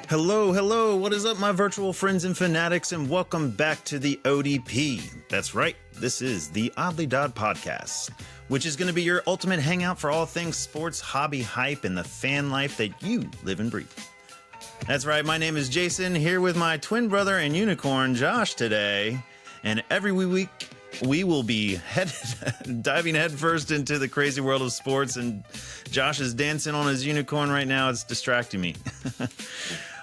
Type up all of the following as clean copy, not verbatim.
Hello, hello, what is up, my virtual friends and fanatics, and welcome back to the ODP. That's right, this is the Oddly Dodd podcast, which is going to be your ultimate hangout for all things sports, hobby, hype, and the fan life that you live and breathe. That's right, my name is Jason, here with my twin brother and unicorn, Josh, today, and every week we will be diving headfirst into the crazy world of sports, and Josh is dancing on his unicorn right now. It's distracting me.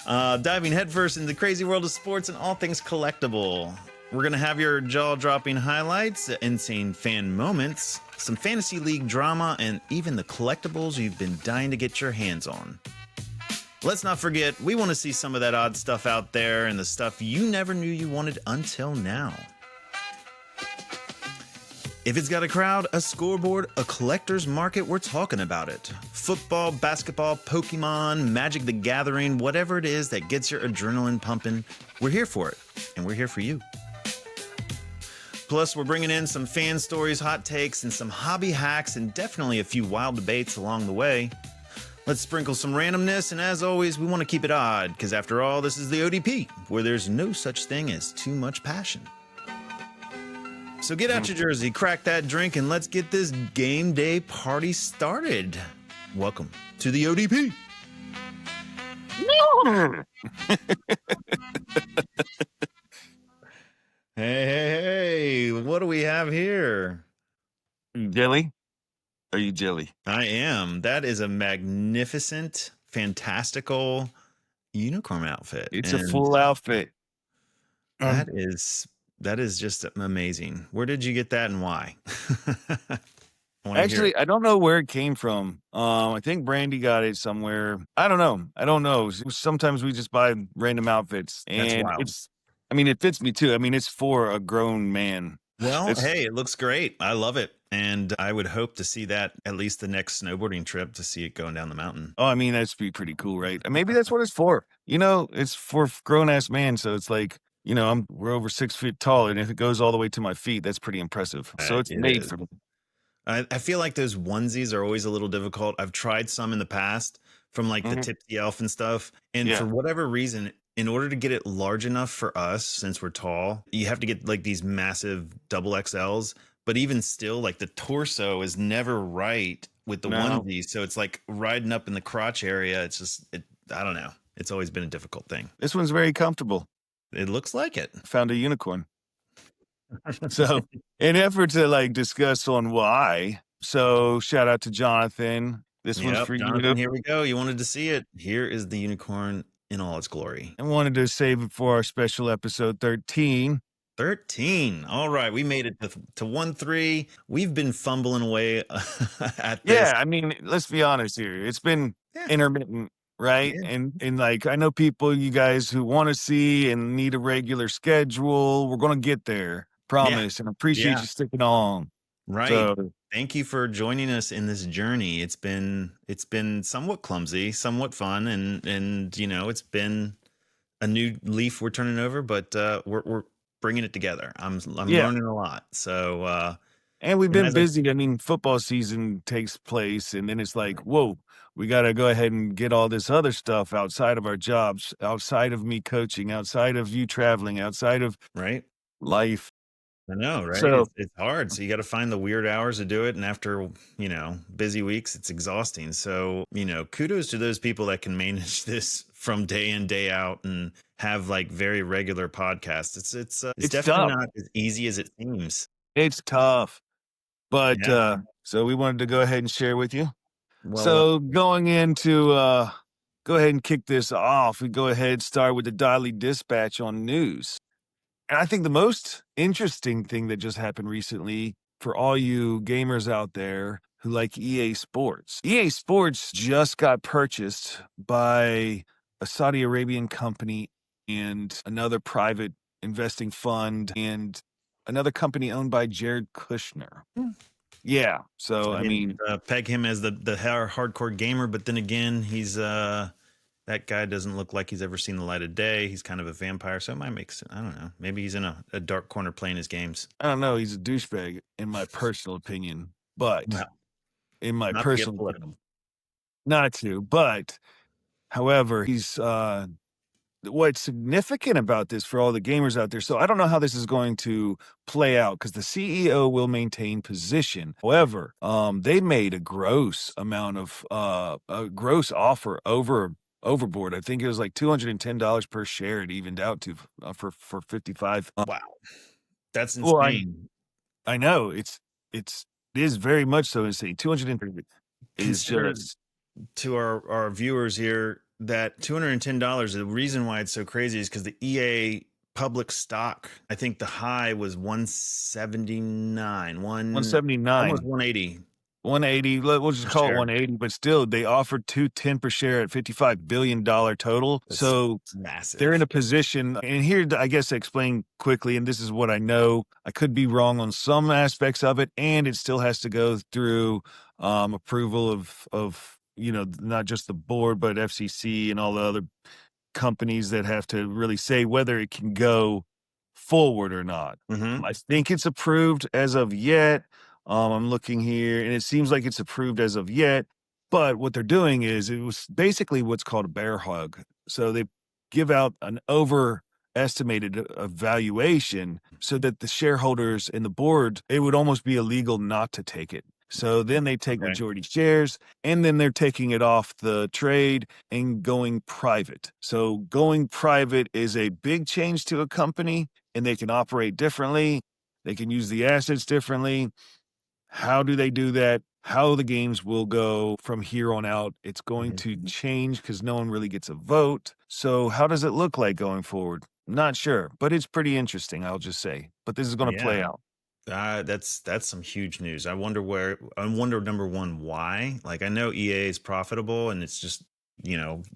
Diving headfirst into the crazy world of sports and all things collectible. We're going to have your jaw-dropping highlights, insane fan moments, some fantasy league drama, and even the collectibles you've been dying to get your hands on. Let's not forget, we want to see some of that odd stuff out there and the stuff you never knew you wanted until now. If it's got a crowd, a scoreboard, a collector's market, we're talking about it. Football, basketball, Pokemon, Magic the Gathering, whatever it is that gets your adrenaline pumping, we're here for it, and we're here for you. Plus, we're bringing in some fan stories, hot takes, and some hobby hacks, and definitely a few wild debates along the way. Let's sprinkle some randomness, and as always, we want to keep it odd, because after all, this is the ODP, where there's no such thing as too much passion. So get out your jersey, crack that drink, and let's get this game day party started. Welcome to the ODP. Hey, what do we have here? Jelly? Are you jelly? I am. That is a magnificent, fantastical unicorn outfit. It's a full outfit. That is just amazing. Where did you get that and why? Actually, I don't know where it came from. I think Brandy got it somewhere. I don't know. Sometimes we just buy random outfits, and it fits me too. I mean, it's for a grown man. Well, hey, it looks great. I love it. And I would hope to see that at least the next snowboarding trip, to see it going down the mountain. Oh, I mean, that'd be pretty cool, right? And maybe that's what it's for. You know, it's for grown-ass man, so it's like, you know, we're over 6 feet tall, and if it goes all the way to my feet, that's pretty impressive. So it's made for me. I feel like those onesies are always a little difficult. I've tried some in the past from like the Tipsy Elf and stuff. And for whatever reason, in order to get it large enough for us, since we're tall, you have to get like these massive double XLs. But even still, like the torso is never right with the onesie. So it's like riding up in the crotch area. It's just, I don't know. It's always been a difficult thing. This one's very comfortable. It looks like it. Found a unicorn. So in effort to like discuss on why, so shout out to Jonathan. This one's for Jonathan, here we go. You wanted to see it. Here is the unicorn in all its glory. I wanted to save it for our special episode 13. 13. All right. We made it to 1-3. We've been fumbling away at this. Yeah, I mean, let's be honest here. It's been intermittent, right? Yeah. And like, I know you guys who want to see and need a regular schedule. We're going to get there. Promise. And appreciate you sticking on. Right. So, thank you for joining us in this journey. It's been somewhat clumsy, somewhat fun, and you know, it's been a new leaf we're turning over, but we're bringing it together. I'm learning a lot. So and we've been busy. I mean, football season takes place, and then it's like, whoa, we got to go ahead and get all this other stuff outside of our jobs, outside of me coaching, outside of you traveling, outside of life. I know, right? So, it's hard. So you got to find the weird hours to do it. And after, you know, busy weeks, it's exhausting. So, you know, kudos to those people that can manage this from day in, day out and have like very regular podcasts. It's definitely not as easy as it seems. It's tough. But so we wanted to go ahead and share with you. Well, so going into go ahead and kick this off. We go ahead and start with the Daily Dispatch on news. And I think the most interesting thing that just happened recently for all you gamers out there who like EA Sports. EA Sports just got purchased by a Saudi Arabian company and another private investing fund and another company owned by Jared Kushner. Yeah. So, I mean, peg him as the hardcore gamer, but then again, he's that guy doesn't look like he's ever seen the light of day. He's kind of a vampire, so it might make sense. I don't know. Maybe he's in a dark corner playing his games. I don't know. He's a douchebag, in my personal opinion. But in my personal opinion, not to. But however, he's what's significant about this for all the gamers out there, so I don't know how this is going to play out because the CEO will maintain position. However, they made a gross amount of a gross offer overboard. I think it was like $210 per share. It evened out to for 55. Wow, that's Well, insane. I know it is very much so insane. 230 is Consider just to our viewers here that $210. The reason why it's so crazy is because the EA public stock. I think the high was 179, almost 179. 180 180, we'll just per call it share. 180, but still they offered 210 per share at $55 billion total. That's So they're in massive. a position, and here, I guess, to explain quickly, and this is what I know. I could be wrong on some aspects of it, and it still has to go through approval of not just the board, but FCC and all the other companies that have to really say whether it can go forward or not. Hmm. I think it's approved as of yet. I'm looking here, and it seems like it's approved as of yet. But what they're doing is it was basically what's called a bear hug. So they give out an overestimated valuation so that the shareholders and the board, it would almost be illegal not to take it. So then they take Okay. majority shares, and then they're taking it off the trade and going private. So going private is a big change to a company, and they can operate differently. They can use the assets differently. How do they do that? How the games will go from here on out. It's going to change because no one really gets a vote. So how does it look like going forward? Not sure, but it's pretty interesting, I'll just say. But this is going to play Yeah. out. That's some huge news. I wonder number one, why? Like I know EA is profitable and it's just,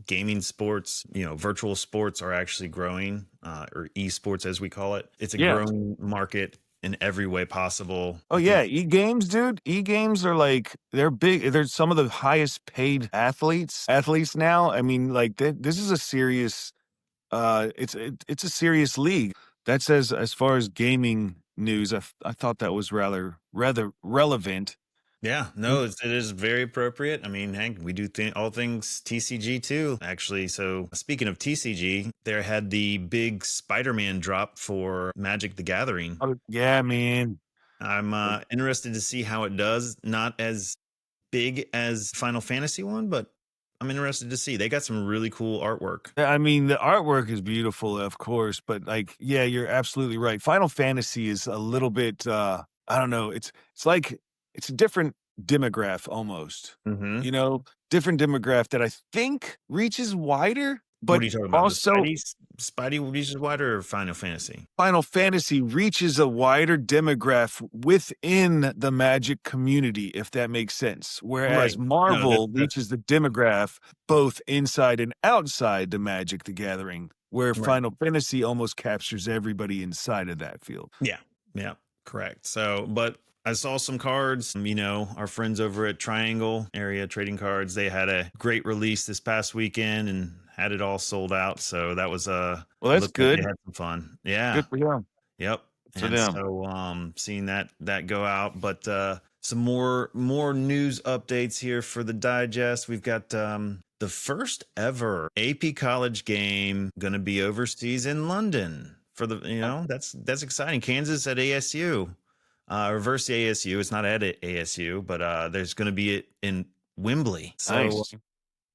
gaming sports, virtual sports are actually growing, or esports as we call it. It's a Yeah. growing market in every way possible. Oh I yeah, think, e-games, dude. E-games are like they're big. They're some of the highest paid athletes now. I mean, like this is a serious it's a serious league. That says as far as gaming news, I thought that was rather relevant. yeah, no, it is very appropriate. I mean, Hank, we do all things TCG too, actually. So speaking of TCG, there had the big Spider-Man drop for Magic the Gathering. Oh yeah, man. I'm interested to see how it does. Not as big as Final Fantasy one, but I'm interested to see. They got some really cool artwork. I mean, the artwork is beautiful, of course, but like, yeah, you're absolutely right. Final Fantasy is a little bit I don't know, it's like it's a different demographic almost. Hmm. You know, different demographic that I think reaches wider, What but are you talking about? The also Spidey reaches wider or Final Fantasy? Final Fantasy reaches a wider demographic within the Magic community, if that makes sense. Right. Whereas No, Marvel that's reaches the demographic both inside and outside the Magic the Gathering, where right. Final Fantasy almost captures everybody inside of that field. Yeah. Yeah. Correct. So, but I saw some cards. Our friends over at Triangle Area Trading Cards, they had a great release this past weekend and had it all sold out. So that was Well, it that's looked like they good. had some fun. Yeah. Good for them. Yep. For And them. so seeing that go out, but some more news updates here for the digest. We've got the first ever AP college game going to be overseas in London for that's exciting. Kansas at ASU. Reverse ASU. It's not at ASU, but there's going to be it in Wembley. So Nice.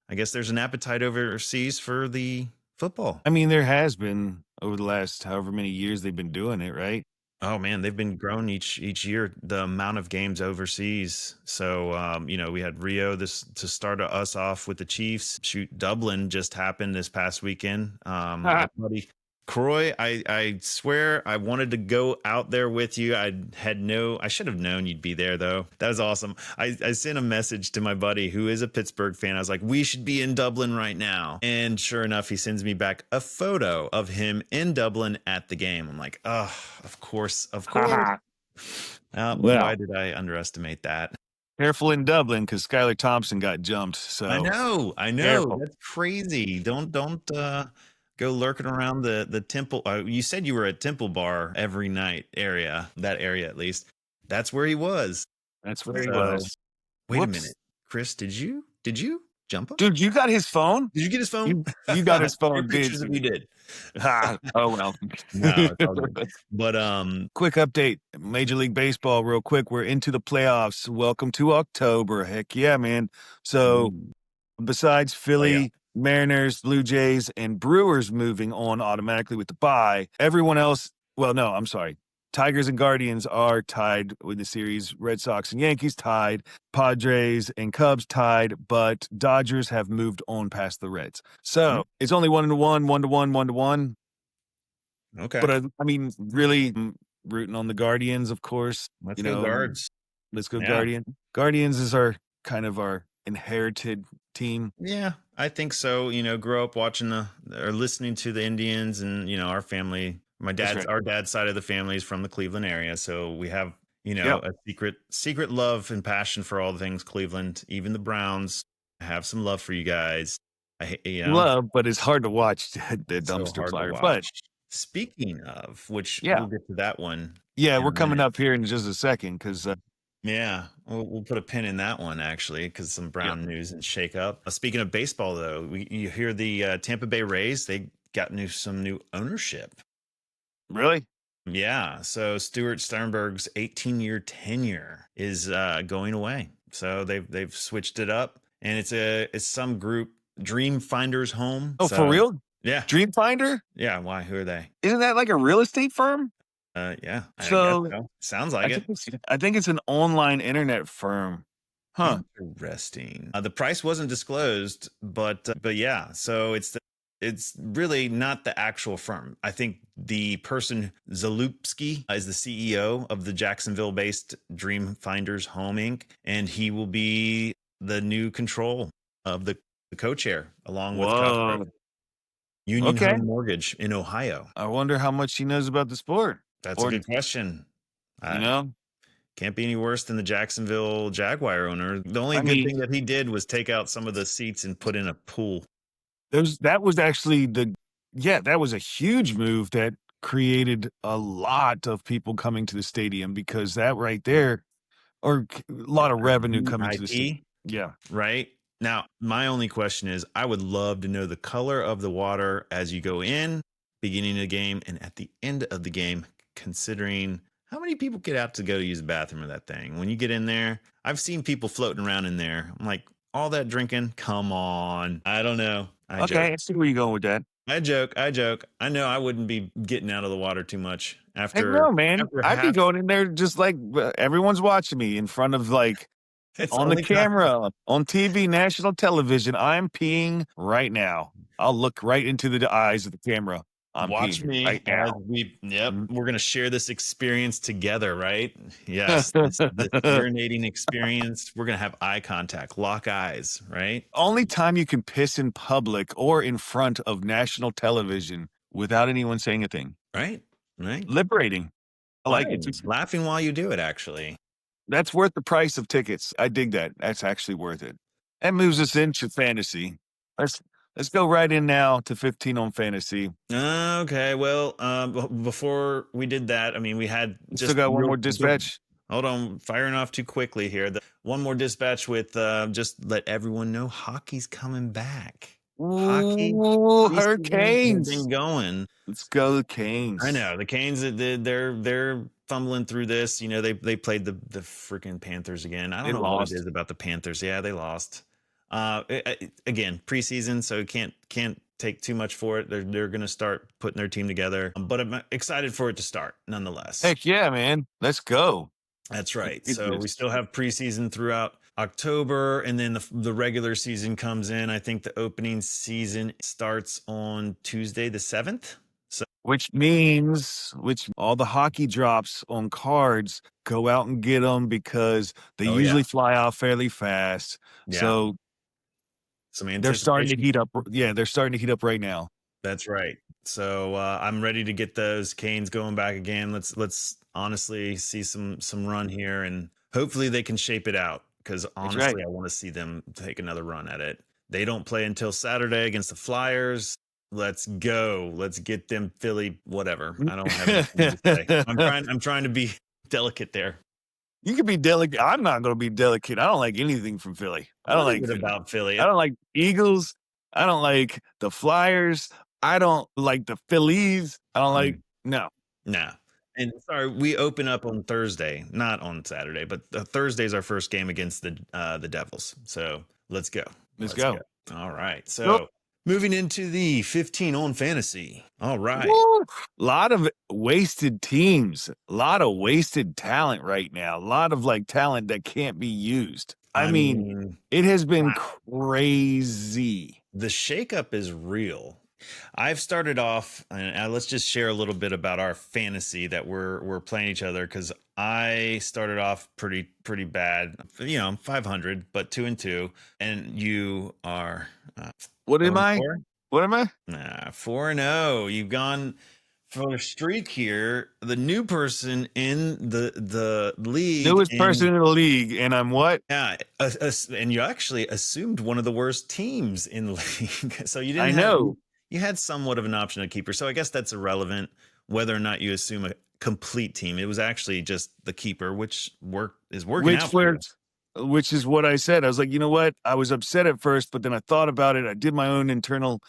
I guess there's an appetite overseas for the football. I mean, there has been over the last however many years they've been doing it, right? Oh man, they've been growing each year the amount of games overseas. So we had Rio this to start us off with the Chiefs. Shoot, Dublin just happened this past weekend. Our buddy Croy, I swear I wanted to go out there with you. I should have known you'd be there though. That was awesome. I sent a message to my buddy who is a Pittsburgh fan. I was like, we should be in Dublin right now. And sure enough, he sends me back a photo of him in Dublin at the game. I'm like, oh, of course, of course. Why Well, did I underestimate that? careful in Dublin because Skylar Thompson got jumped. So I know. careful. That's crazy. Don't go lurking around the temple. You said you were at Temple Bar every night area, that area at least. That's where he was. That's where he So was. wait a Whoops. minute, Chris. Did you? Jumbo? Dude, you got his phone? Did you get his phone? You got his phone, Take did pictures if you? you did. Oh, well. No, it's all good. But Quick update, Major League Baseball, real quick. We're into the playoffs. Welcome to October. Heck yeah, man. So besides oh yeah. Philly, Mariners, Blue Jays, and Brewers moving on automatically with the bye, everyone else, well, no, I'm sorry. Tigers and Guardians are tied with the series. Red Sox and Yankees tied. Padres and Cubs tied, but Dodgers have moved on past the Reds. So it's only 1-1, 1-1, 1-1. Okay. But I mean, really rooting on the Guardians, of course. Let's go Guards. Let's go Yeah. Guardian. Guardians is our kind of our inherited team. Yeah, I think so. Grow up watching or listening to the Indians, and our family. Our dad's side of the family is from the Cleveland area, so we have a secret love and passion for all the things Cleveland. Even the Browns. I have some love for you guys. Love, but it's hard to watch the dumpster hard fire. to watch. But speaking of which, we'll get to that one. Yeah, we're coming up here in just a second because. Yeah, we'll put a pin in that one, actually, because some Brown news and shake up. Speaking of baseball, though, you hear the Tampa Bay Rays, they got some new ownership. Really? Yeah, so Stuart Sternberg's 18-year tenure is going away. So they've switched it up, and it's some group, Dream Finders Home. Oh, for real? Yeah. Dream Finder? Yeah, why? Who are they? Isn't that like a real estate firm? Yeah, so I guess so. Sounds like it. I think it's an online internet firm. Huh. Interesting. The price wasn't disclosed, but yeah. So it's really not the actual firm. I think the person Zalupski is the CEO of the Jacksonville-based Dream Finders Home Inc., and he will be the new control of the co-chair along with Cosgrove. Union Home Mortgage in Ohio. I wonder how much he knows about the sport. That's a good question. Can't be any worse than the Jacksonville Jaguar owner. The only good thing that he did was take out some of the seats and put in a pool. That was actually that was a huge move that created a lot of people coming to the stadium, because that right there, or a lot of revenue coming to the stadium. Yeah. Right. Now, my only question is, I would love to know the color of the water as you go in, beginning of the game, and at the end of the game, considering how many people get out to go to use the bathroom of that thing. When you get in there, I've seen people floating around in there. I'm like, all that drinking? Come on. I don't know. I see where you're going with that. I joke. I know I wouldn't be getting out of the water too much after. No, man. I'd be going in there just like everyone's watching me in front of on the camera, on TV, national television. I'm peeing right now. I'll look right into the eyes of the camera. Watch me right now. We're gonna share this experience together, right? Yes, this urinating experience. We're gonna have eye contact, lock eyes, right? Only time you can piss in public or in front of national television without anyone saying a thing. Right. Liberating. I like it. Laughing while you do it, actually. That's worth the price of tickets. I dig that. That's actually worth it. That moves us into fantasy. Let's go right in now to 15 on fantasy. Okay. Well, before we did that, I mean, we had still got one more dispatch. Hold on, firing off too quickly here. One more dispatch with just let everyone know hockey's coming back. Hockey, Hurricanes been going. Let's go the Canes. I know the Canes. They're fumbling through this. They played the freaking Panthers again. I don't know what it is about the Panthers. Yeah, they lost. Again, preseason, so can't take too much for it. They're going to start putting their team together, but I'm excited for it to start nonetheless. Heck yeah, man. Let's go. That's right. So we still have preseason throughout October, and then the regular season comes in. I think the opening season starts on Tuesday the 7th. So which means all the hockey drops on cards, go out and get them, because they usually fly off fairly fast. Yeah. So they're starting to heat up. Yeah, they're starting to heat up right now. That's right. So I'm ready to get those Canes going back again. Let's honestly see some run here, and hopefully they can shape it out, because honestly, I want to see them take another run at it. They don't play until Saturday against the Flyers. Let's go. Let's get them Philly, whatever. I don't have anything to say. I'm trying to be delicate there. You can be delicate. I'm not going to be delicate. I don't like anything from Philly. I don't What is like it about Philly? I don't like Eagles. I don't like the Flyers. I don't like the Phillies. I don't like no. No. And sorry, we open up on Thursday, not on Saturday, but Thursday's our first game against the Devils. So let's go. Let's Let's go. go. All right. Nope. So moving into the 15 on fantasy. All right. Woo! Lot of wasted teams. A lot of wasted talent right now. A lot of like talent that can't be used. I mean, it has been crazy. The shakeup is real. I've started off, and let's just share a little bit about our fantasy that we're playing each other, because I started off pretty bad. You know, I'm 500, but 2-2, and you are. What am I? 4? What am I? 4-0. You've gone for a streak here. The new person in the league. Newest person in the league, and I'm what? Yeah, and you actually assumed one of the worst teams in the league. So you didn't I have know. you had somewhat of an option at keeper. So I guess that's irrelevant whether or not you assume a complete team. It was actually just the keeper, which is working out for you. Which is what I said. I was like, you know what? I was upset at first, but then I thought about it. I did my own internal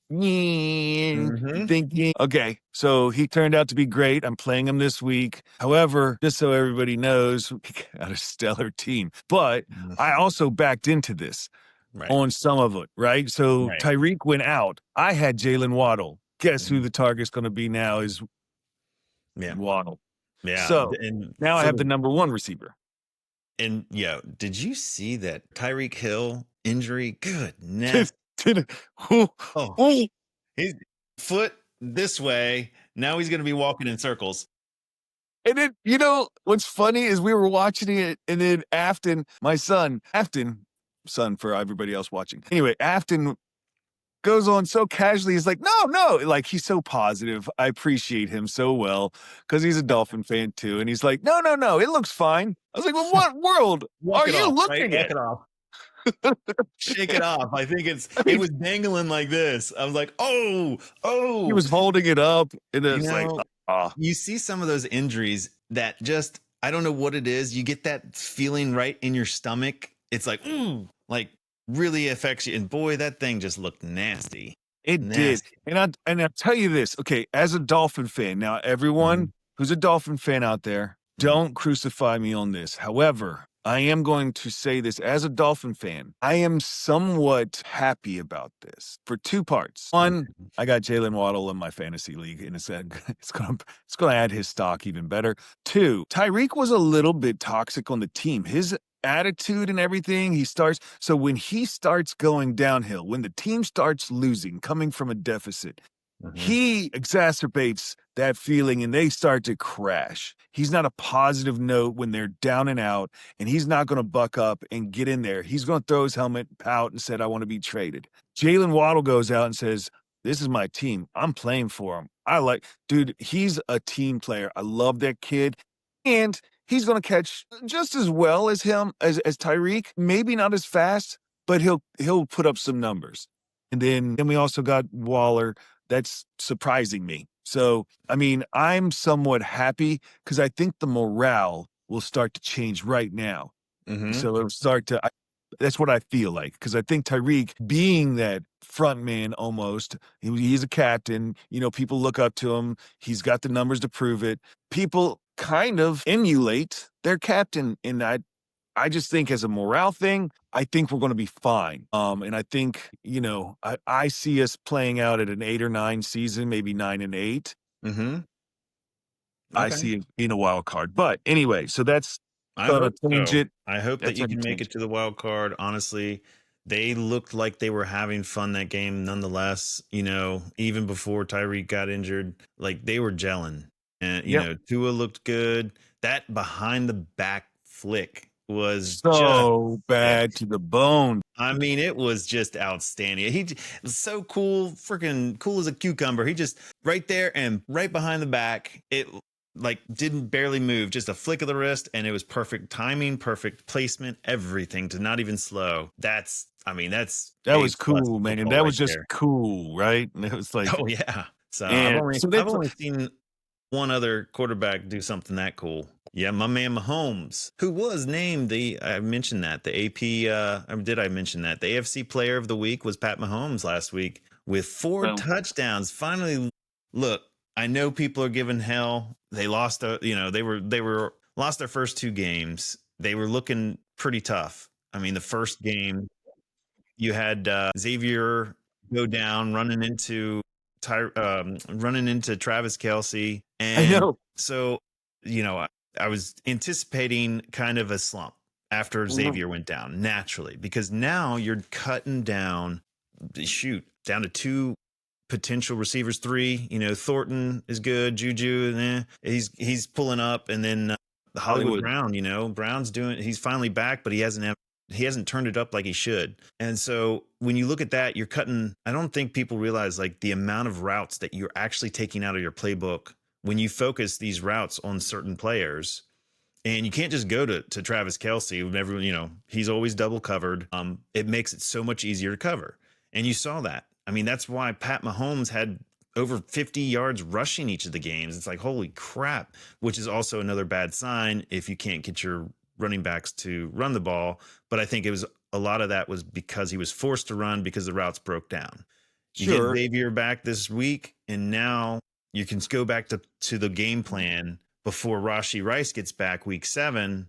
thinking. Okay, so he turned out to be great. I'm playing him this week. However, just so everybody knows, we got a stellar team. But I also backed into this. Right. On some of it, right? So Tyreek went out. I had Jalen Waddle. Guess who the target's going to be now is Waddle. Yeah. So now I have the number one receiver. And did you see that Tyreek Hill injury? Goodness. His foot this way. Now he's going to be walking in circles. And then, what's funny is we were watching it, and then Afton, my son, for everybody else watching. Anyway, Afton goes on so casually. He's like, no. Like, he's so positive. I appreciate him so well because he's a Dolphin fan too. And he's like, no. It looks fine. I was like, well, what world are you looking at? Walk it off. Shake it off. I think it was dangling like this. I was like, oh. He was holding it up. And it's like, you see some of those injuries that just, I don't know what it is. You get that feeling right in your stomach. It's like, like really affects you. And boy, that thing just looked nasty. It did. And I'll tell you this. Okay, as a Dolphin fan, now everyone who's a Dolphin fan out there, don't crucify me on this. However, I am going to say this as a Dolphin fan. I am somewhat happy about this for two parts. One, I got Jalen Waddle in my fantasy league, and it's gonna add his stock even better. Two, Tyreek was a little bit toxic on the team. His attitude and everything, so when he starts going downhill, when the team starts losing, coming from a deficit, he exacerbates that feeling and they start to crash. He's not a positive note when they're down and out, and he's not going to buck up and get in there. He's going to throw his helmet out and said, I want to be traded. Jalen Waddle goes out and says, this is my team. I'm playing for him. Dude, he's a team player. I love that kid. And he's going to catch just as well as Tyreek. Maybe not as fast, but he'll put up some numbers. And then we also got Waller. That's surprising me. So, I mean, I'm somewhat happy because I think the morale will start to change right now. So it'll start to, that's what I feel like. Because I think Tyreek being that front man almost, he's a captain, people look up to him. He's got the numbers to prove it. People kind of emulate their captain. And I just think as a morale thing, I think we're going to be fine. And I think, I see us playing out at an 8 or 9 season, maybe 9 and 8. I see it being a wild card. But anyway, so that's I hope that you can make it to the wild card. Honestly, they looked like they were having fun that game nonetheless, even before Tyreek got injured. Like, they were gelling. And, Tua looked good. That behind the back flick was so bad to the bone. I mean, it was just outstanding. He was so cool, freaking cool as a cucumber. He just right there and right behind the back. It didn't barely move, just a flick of the wrist, and it was perfect timing, perfect placement, everything to not even slow. That was cool, man. That was just cool, right? And it was like, oh yeah. So I've only seen one other quarterback do something that cool. Yeah, my man Mahomes, who was named I mentioned that, the AP, or did I mention that? The AFC Player of the Week was Pat Mahomes last week with 4 touchdowns. Finally, look, I know people are giving hell. They lost, they were lost their first 2 games. They were looking pretty tough. I mean, the first game, you had Xavier go down, running into Travis Kelsey, I and know. so I was anticipating kind of a slump after Mhm. Xavier went down naturally, because now you're cutting down, down to 2 potential receivers, 3. Thornton is good, Juju, he's pulling up, and then the Hollywood Hollywood. Brown, he's finally back, but he hasn't turned it up like he should. And so when you look at that, you're cutting. I don't think people realize like the amount of routes that you're actually taking out of your playbook when you focus these routes on certain players. And you can't just go to Travis Kelsey whenever, he's always double covered. It makes it so much easier to cover. And you saw that. I mean, that's why Pat Mahomes had over 50 yards rushing each of the games. It's like, holy crap, which is also another bad sign if you can't get your running backs to run the ball. But I think a lot of that was because he was forced to run because the routes broke down. You get Sure. Xavier back this week, and now you can go back to the game plan before Rashi Rice gets back week 7,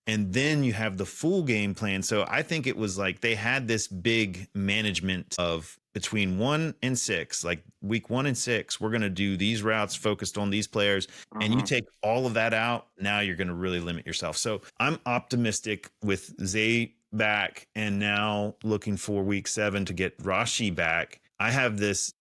and then you have the full game plan. So I think it was like they had this big management of between 1 and 6, like week 1 and 6, we're going to do these routes focused on these players. And you Mhm. take all of that out, now you're going to really limit yourself. So I'm optimistic with Zay back, and now looking for week 7 to get Rashi back. I have this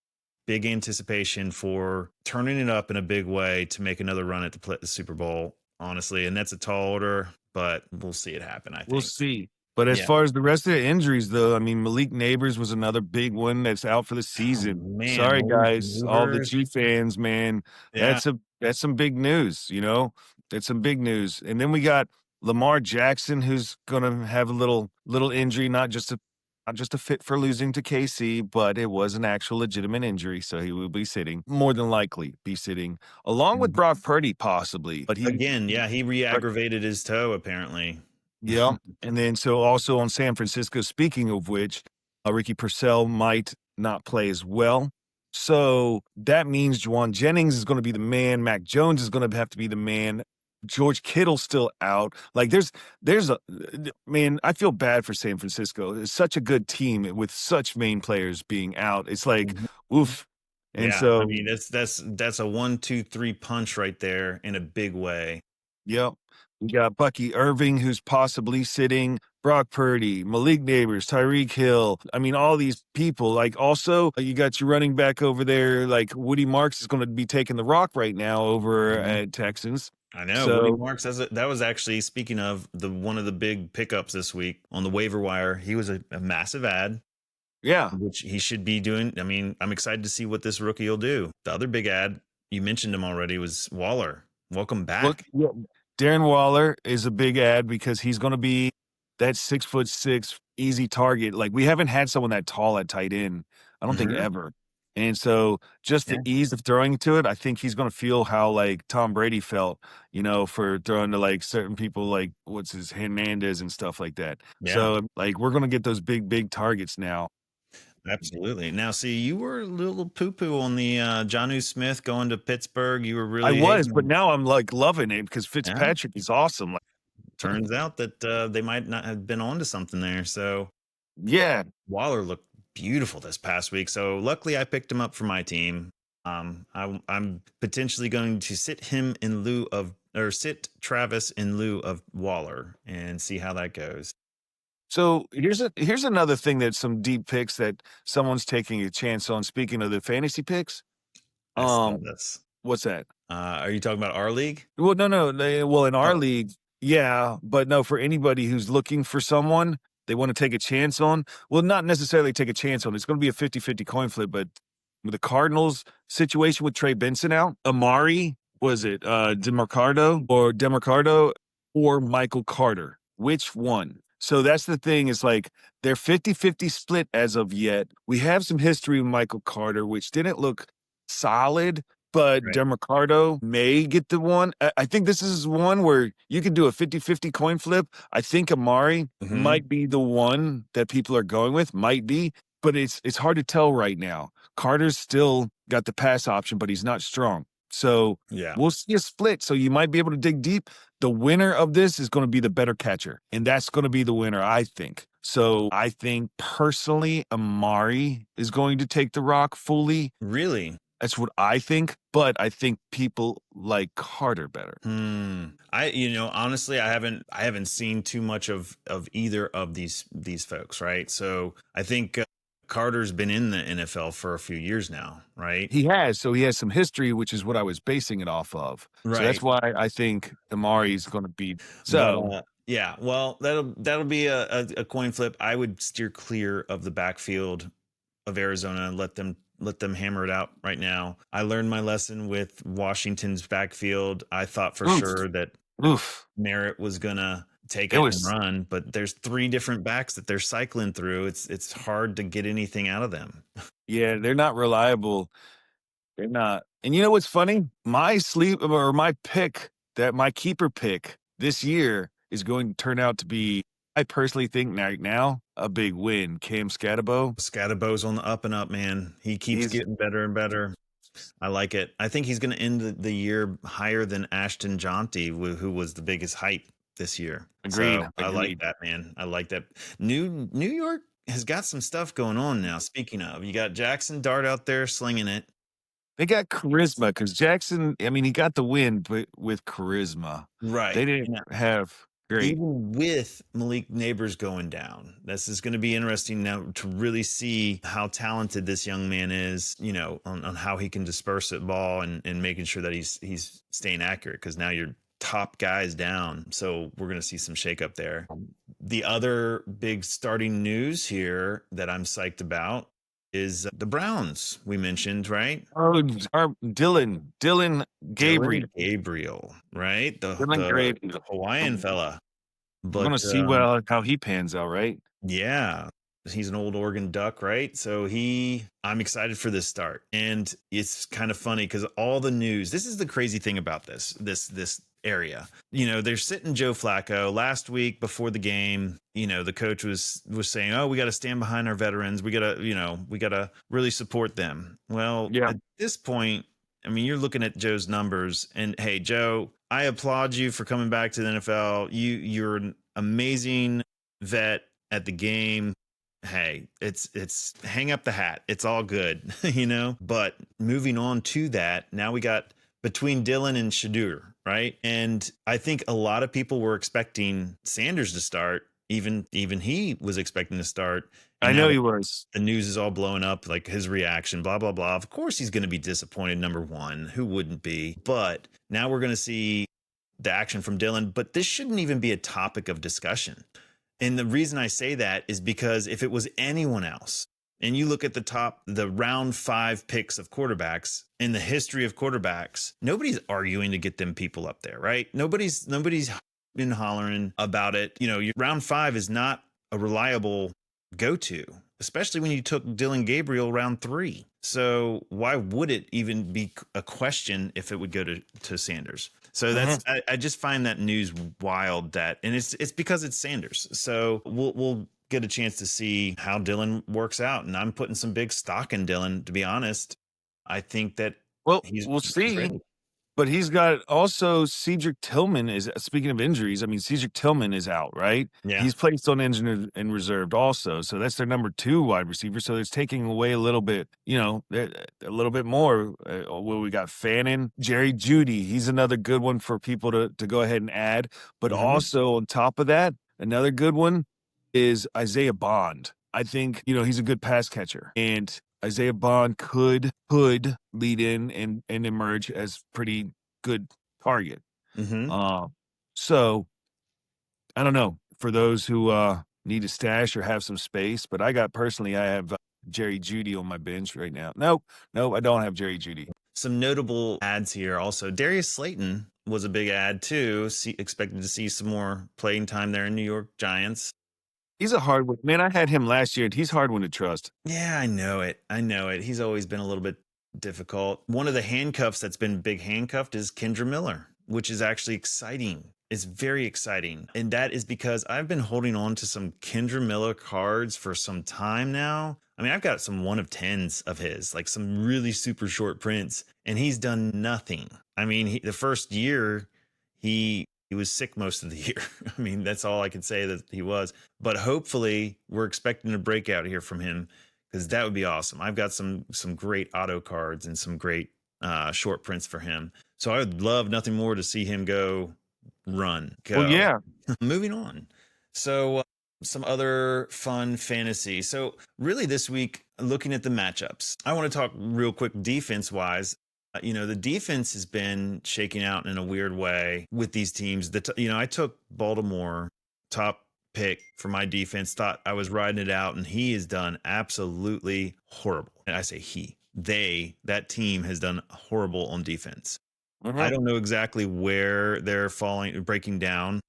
big anticipation for turning it up in a big way to make another run at the Super Bowl, honestly. And that's a tall order, but we'll see it happen, I We'll think. see. But as Yeah. far as the rest of the injuries, though, I mean, Malik Neighbors was another big one that's out for the Oh, season. man. Sorry, Malik guys, all the Neighbors. Chief fans, man. Yeah. That's some big news, you know? That's some big news. And then we got Lamar Jackson, who's gonna have a little injury, not just a fit for losing to KC, but it was an actual legitimate injury, so he will be sitting, more than likely be sitting, along with Brock Purdy, possibly. But he Again, yeah, he re aggravated his toe, apparently. Yeah, and then so also on San Francisco, speaking of which, Ricky Purcell might not play as well. So that means Juwan Jennings is gonna be the man, Mac Jones is gonna have to be the man, George Kittle's still out. Like, there's a man, I feel bad for San Francisco. It's such a good team with such main players being out. It's like, Mhm. oof. And Yeah, I so mean that's a 1, 2, 3 punch right there in a big way. Yep. We got Bucky Irving, who's possibly sitting, Brock Purdy, Malik Neighbors, Tyreek Hill. I mean, all these people. Like, also, you got your running back over there. Like, Woody Marks is going to be taking the rock right now over Mhm. at Texans. I know Woody So, Marks. That was actually, speaking of one of the big pickups this week on the waiver wire. He was a massive ad, yeah. which he should be doing. I mean, I'm excited to see what this rookie will do. The other big ad, you mentioned him already, was Waller. Welcome Look, back. yeah, Darren Waller is a big ad because he's going to be that 6'6" easy target. Like, we haven't had someone that tall at tight end, I don't think Hmm. ever. And so just the Yeah. ease of throwing to it, I think he's going to feel how like Tom Brady felt, for throwing to like certain people like what's his Hernandez and stuff like that. Yeah. So like we're going to get those big targets now. Absolutely. Now, see, you were a little poo poo on the Jonnu Smith going to Pittsburgh. You were I really was, but hating. now I'm like loving it because Yeah. Fitzpatrick is awesome. Like, Turns out that they might not have been onto something there. So yeah, Waller looked beautiful this past week. So luckily, I picked him up for my team. I'm potentially going to sit Travis in lieu of Waller and see how that goes. so here's another thing that some deep picks that someone's taking a chance on. Speaking of the fantasy picks, I saw um, this. what's that? Are you talking about our league? Well, no, well, in our Oh, league, yeah, but no, for anybody who's looking for someone they want to take a chance on, well, not necessarily take a chance on. It's going to be a 50-50 coin flip, but with the Cardinals situation with Trey Benson out, Amari, was it Demercado or Michael Carter? Which one? So that's the thing is like they're 50-50 split as of yet. We have some history with Michael Carter, which didn't look solid, but Right. Demercado may get the one. I think this is one where you could do a 50-50 coin flip. I think Amari might be the one that people are going with, might be, but it's hard to tell right now. Carter's still got the pass option, but he's not strong. So Yeah. we'll see a split. So you might be able to dig deep. The winner of this is going to be the better catcher, and that's going to be the winner, I think. So I think personally, Amari is going to take the rock fully. Really? That's what I think, but I think people like Carter better. Honestly, I haven't seen too much of either of these folks, right? So I think Carter's been in the NFL for a few years now, right? He has, so he has some history, which is what I was basing it off of. So that's Right. why I think Amari's going to be. But So yeah, well, that'll be a coin flip. I would steer clear of the backfield of Arizona and let them hammer it out right now. I learned my lesson with Washington's backfield. I thought for oof, sure that oof. Merritt was gonna take It it and was, run, but there's three different backs that they're cycling through. It's hard to get anything out of them. yeah, they're not reliable. They're not. And you know what's funny? My keeper pick this year is going to turn out to be, I personally think right now, a big win. Cam Scatabo. Scadabo's on the up and up, man. He keeps He's getting better and better. I like it. I think he's going to end the year higher than Ashton Jonty, who was the biggest hype this year. agreed. So I like Agreed. that, man. I like that. New York has got some stuff going on now. Speaking of, you got Jackson Dart out there slinging it. They got charisma because Jackson, I mean, he got the win, but with charisma. They Right. didn't have great. Even with Malik Neighbors going down, this is going to be interesting now to really see how talented this young man is, on how he can disperse the ball and making sure that he's staying accurate, because now your top guys down. So we're going to see some shakeup there. The other big starting news here that I'm psyched about is the Browns we mentioned, right? Oh, our Dylan Gabriel. Dylan Gabriel, right? The Dylan the Gabriel. Hawaiian fella. We're But gonna see how he pans out, right? yeah, he's an old Oregon Duck, right? So I'm excited for this start. And it's kind of funny because all the news, this is the crazy thing about this area. They're sitting Joe Flacco last week before the game. The coach was saying, "Oh, we got to stand behind our veterans. We got to really support them." Well, Yeah. at this point, I mean, you're looking at Joe's numbers, and hey, Joe, I applaud you for coming back to the NFL. You're an amazing vet at the game. Hey, it's hang up the hat. It's all good, But moving on to that, now we got between Dylan and Shadur, right? And I think a lot of people were expecting Sanders to start. Even he was expecting to start. And I now know he was. the news is all blowing up, like his reaction, blah, blah, blah. Of course he's going to be disappointed, number one. Who wouldn't be? But now we're going to see the action from Dylan. But this shouldn't even be a topic of discussion. And the reason I say that is because if it was anyone else, and you look at the round 5 picks of quarterbacks in the history of quarterbacks, nobody's arguing to get them people up there, right? Nobody's been hollering about it. Your round 5 is not a reliable go-to, especially when you took Dylan Gabriel round 3. So why would it even be a question if it would go to Sanders? So I just find that news wild, and it's because it's Sanders. So we'll get a chance to see how Dylan works out, and I'm putting some big stock in Dylan, to be honest. I think that Well, he's we'll see. ready. But he's got also Cedric Tillman is, speaking of injuries, I mean, Cedric Tillman is out, right? Yeah. He's placed on injured and reserved also. So that's their number 2 wide receiver. So it's taking away a little bit, a little bit more. Well, we got Fannin, Jerry Jeudy. He's another good one for people to go ahead and add. But also on top of that, another good one is Isaiah Bond. I think, he's a good pass catcher. And Isaiah Bond could lead in and emerge as pretty good target. So I don't know for those who need a stash or have some space, but I have Jerry Jeudy on my bench right now. Nope, I don't have Jerry Jeudy. Some notable ads here also. Darius Slayton was a big ad too. Expected to see some more playing time there in New York Giants. He's a hard one. Man, I had him last year, and he's hard one to trust. Yeah, I know it. He's always been a little bit difficult. One of the handcuffs that's been big handcuffed is Kendra Miller, which is actually exciting. It's very exciting. And that is because I've been holding on to some Kendra Miller cards for some time now. I mean, I've got some 1 of 10s of his, like some really super short prints, and he's done nothing. I mean, the first year, he was sick most of the year. I mean, that's all I can say that he was. But hopefully, we're expecting a breakout here from him because that would be awesome. I've got some great auto cards and some great short prints for him. So I would love nothing more to see him go Well, go. yeah. Moving on. So some other fun fantasy. So really this week, looking at the matchups, I want to talk real quick defense wise. The defense has been shaking out in a weird way with these teams. I took Baltimore top pick for my defense, thought I was riding it out, and he has done absolutely horrible. And I say that team has done horrible on defense. I don't know exactly where they're breaking down.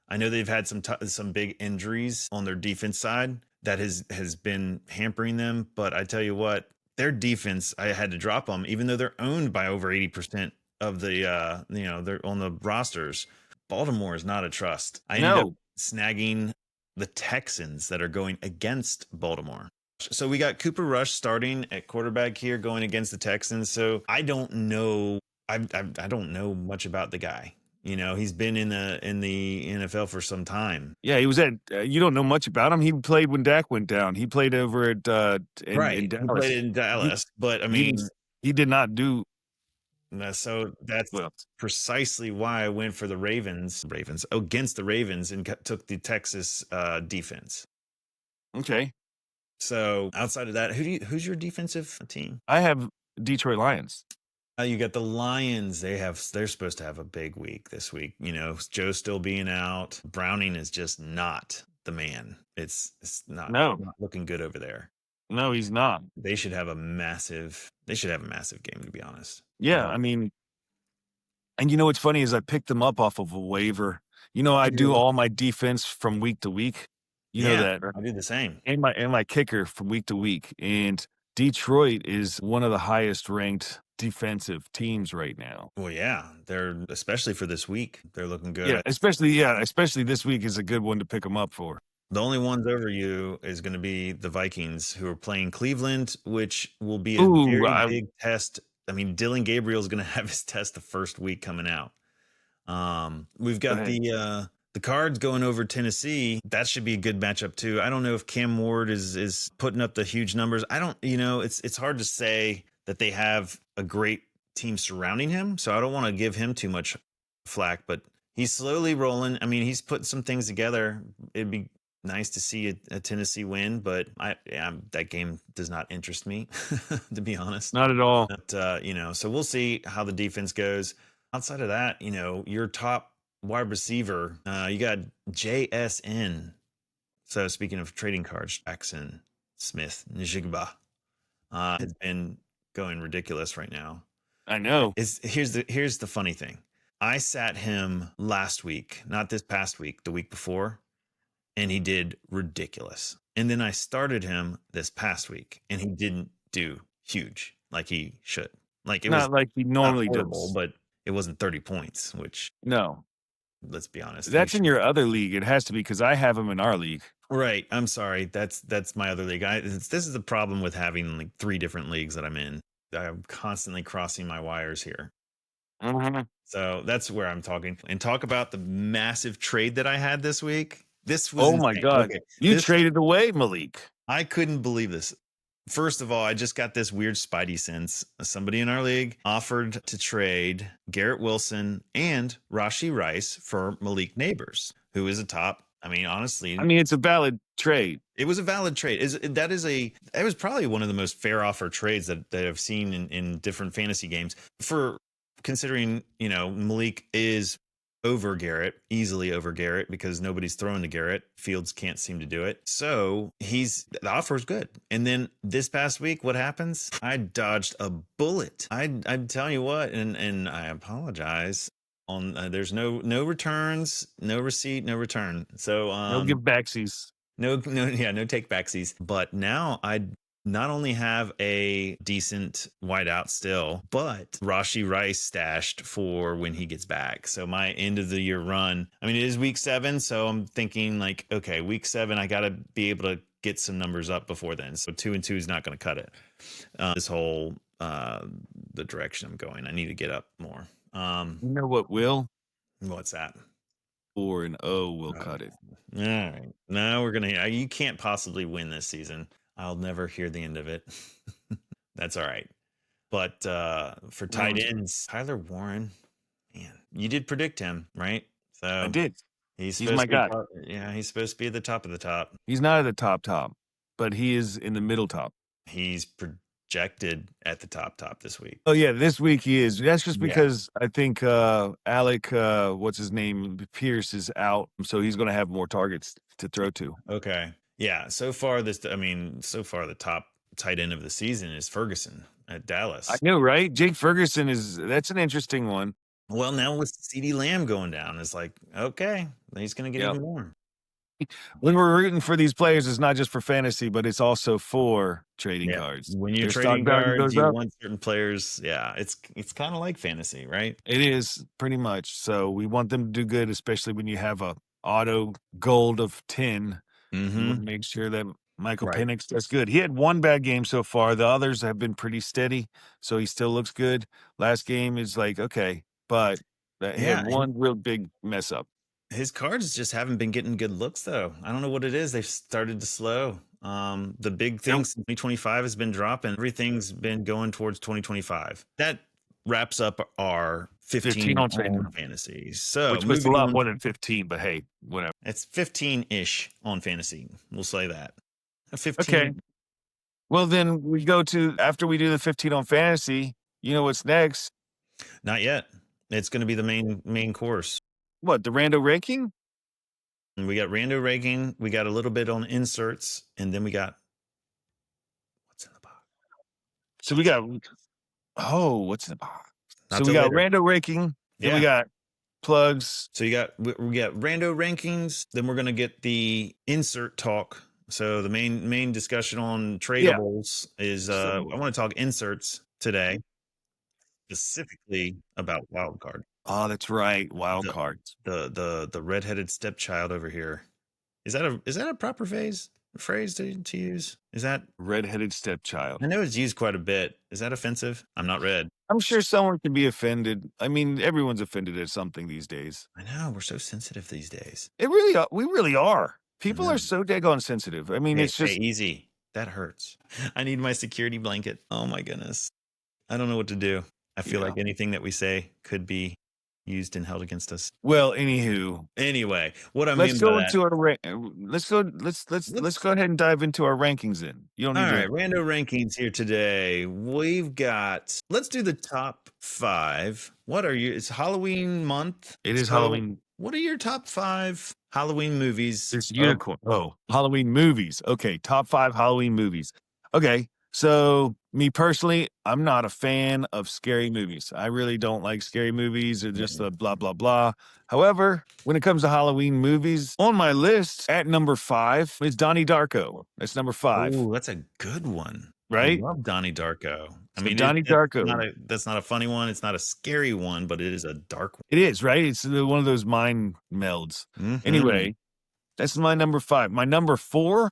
I know they've had some big injuries on their defense side that has been hampering them. But I tell you what, their defense, I had to drop them, even though they're owned by over 80% of they're on the rosters. Baltimore is not a trust. I ended up No. snagging the Texans that are going against Baltimore. So we got Cooper Rush starting at quarterback here, going against the Texans. So I don't know. I don't know much about the guy. He's been in the NFL for some time. Yeah, he was at. You don't know much about him. He played when Dak went down. He played over at in Right. He Dallas. played in He Dallas, but I he mean, didn't he did not do so that's well. precisely why I went for the Ravens against the Ravens and took the Texas defense. Okay, So outside of that, who's your defensive team? I have Detroit Lions. You got the Lions. They're supposed to have a big week this week. Joe still being out. Browning is just not the man. It's No, not looking good over there. no, he's not. They should have a massive game, to be honest. Yeah, I mean, and you know what's funny is I picked them up off of a waiver. I do all my defense from week to week. You know Yeah, that, I do the same. and my kicker from week to week. And Detroit is one of the highest ranked defensive teams right now. Well, yeah, they're especially for this week. They're looking good. Yeah, especially this week is a good one to pick them up for. The only ones over you is going to be the Vikings, who are playing Cleveland, which will be a Ooh, very big test. I mean, Dylan Gabriel is going to have his test the first week coming out. We've got the Cards going over Tennessee. That should be a good matchup too. I don't know if Cam Ward is putting up the huge numbers. I don't, it's hard to say that they have a great team surrounding him, so I don't want to give him too much flack, but he's slowly rolling. I mean, he's putting some things together. It'd be nice to see a Tennessee win, but that game does not interest me, to be honest. Not at all. But, so we'll see how the defense goes. Outside of that, your top wide receiver, you got JSN. So speaking of trading cards, Jackson Smith Njigba has been going ridiculous right now. I know. Here's the funny thing. I sat him last week, not this past week, the week before, and he did ridiculous. And then I started him this past week, and he didn't do huge like he should. Like it Not was like he normally horrible, does. but it wasn't 30 points, which No, let's be honest. that's in your other league. It has to be because I have him in our league. Right. I'm sorry. That's my other league. This is the problem with having like 3 different leagues that I'm in. I'm constantly crossing my wires here. So that's where I'm talking. And talk about the massive trade that I had this week. This was my insane. God. Okay. You traded away Malik. I couldn't believe this. First of all, I just got this weird spidey sense. Somebody in our league offered to trade Garrett Wilson and Rashi Rice for Malik Neighbors, who is a top. I mean, honestly, it's a valid trade. It was a valid trade. That was probably one of the most fair offer trades that I've seen in different fantasy games. For considering, Malik is over Garrett, easily over Garrett, because nobody's throwing to Garrett. Fields can't seem to do it. So the offer is good. And then this past week, what happens? I dodged a bullet. I'm telling you what, and I apologize. There's no returns, no receipt, no return. So No give backsies. no take backsies. But now I not only have a decent wideout still, but Rashi Rice stashed for when he gets back. So my end of the year run, I mean, it is week 7. So I'm thinking like, okay, week 7, I got to be able to get some numbers up before then. So 2 and 2 is not going to cut it. This whole, the direction I'm going, I need to get up more. You know what will? What's that? 4 and 0 will cut it. All right. Now we're going to, you can't possibly win this season. I'll never hear the end of it. That's all right. But for tight ends, Tyler Warren, man, you did predict him, right? So I did. He's my guy. Yeah, he's supposed to be at the top of the top. He's not at the top, but he is in the middle top. He's projected at the top this week. Oh yeah, this week he is. That's just because I think Alec, what's his name, Pierce is out, so he's going to have more targets to throw to. Okay. Yeah. So far, the top tight end of the season is Ferguson at Dallas. I know, right? Jake Ferguson that's an interesting one. Well, now with CeeDee Lamb going down, it's like, okay, he's going to get even more. When we're rooting for these players, it's not just for fantasy, but it's also for trading cards. When you're trading cards, you want certain players. Yeah, it's kind of like fantasy, right? It is pretty much. So we want them to do good, especially when you have a auto gold of 10. Mm-hmm. You want to make sure that Michael Penix does good. He had one bad game so far. The others have been pretty steady, so he still looks good. Last game is like, okay, but he had one real big mess up. His cards just haven't been getting good looks, though. I don't know what it is. They've started to slow. The big things, 2025 has been dropping. Everything's been going towards 2025. That wraps up our 15 on fantasy. So, which was a lot more than 15, but hey, whatever. It's 15-ish on fantasy. We'll say that. 15. Okay. Well, then we go to, after we do the 15 on fantasy, you know what's next? Not yet. It's going to be the main course. What, the rando ranking? And we got rando ranking. We got a little bit on inserts, and then we got what's in the box. So we got what's in the box? So we got rando ranking. Then we got plugs. So we got rando rankings. Then we're gonna get the insert talk. So the main discussion on tradables is I want to talk inserts today, specifically about wild card. Oh, that's right. Wild cards. The redheaded stepchild over here. Is that a proper phrase to use? Is that redheaded stepchild? I know it's used quite a bit. Is that offensive? I'm not red. I'm sure someone can be offended. I mean, everyone's offended at something these days. I know, we're so sensitive these days. We really are. People are so daggone sensitive. I mean, it's just easy. That hurts. I need my security blanket. Oh my goodness. I don't know what to do. I feel like anything that we say could be used and held against us. Well, anyway, what I mean let's go into our let's go ahead and dive into our rankings then. You don't need rando rankings here today. We've got, let's do the top 5. What are you? It's Halloween month. It is Halloween. What are your top 5 Halloween movies? There's unicorn. Halloween movies. Okay, top 5 Halloween movies. Okay. So, me personally, I'm not a fan of scary movies. I really don't like scary movies. They're just a blah, blah, blah. However, when it comes to Halloween movies, on my list at number 5 is Donnie Darko. That's number 5. Oh, that's a good one. Right? I love Donnie Darko. I mean, Donnie Darko. That's not a funny one. It's not a scary one, but it is a dark one. It is, right? It's one of those mind melds. Mm-hmm. Anyway, that's my number 5. My number 4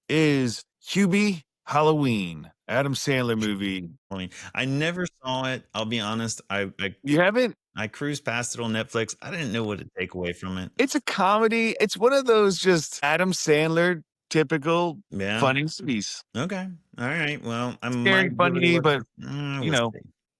is Hubie Halloween, Adam Sandler movie. I never saw it. I'll be honest. You haven't? I cruised past it on Netflix. I didn't know what to take away from it. It's a comedy. It's one of those just Adam Sandler typical funny movies. Okay. All right. Well, I'm very funny, but you know.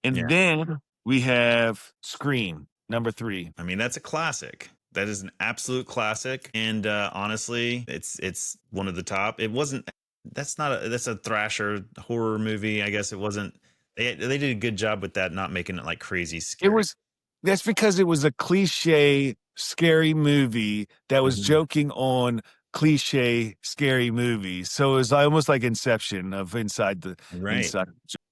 And then we have Scream, number 3. I mean, that's a classic. That is an absolute classic. And honestly, it's one of the top. It wasn't. That's a thrasher horror movie. I guess it wasn't. They did a good job with that, not making it like crazy scary. That's because it was a cliche scary movie that was joking on cliche scary movies. So it was almost like Inception of inside.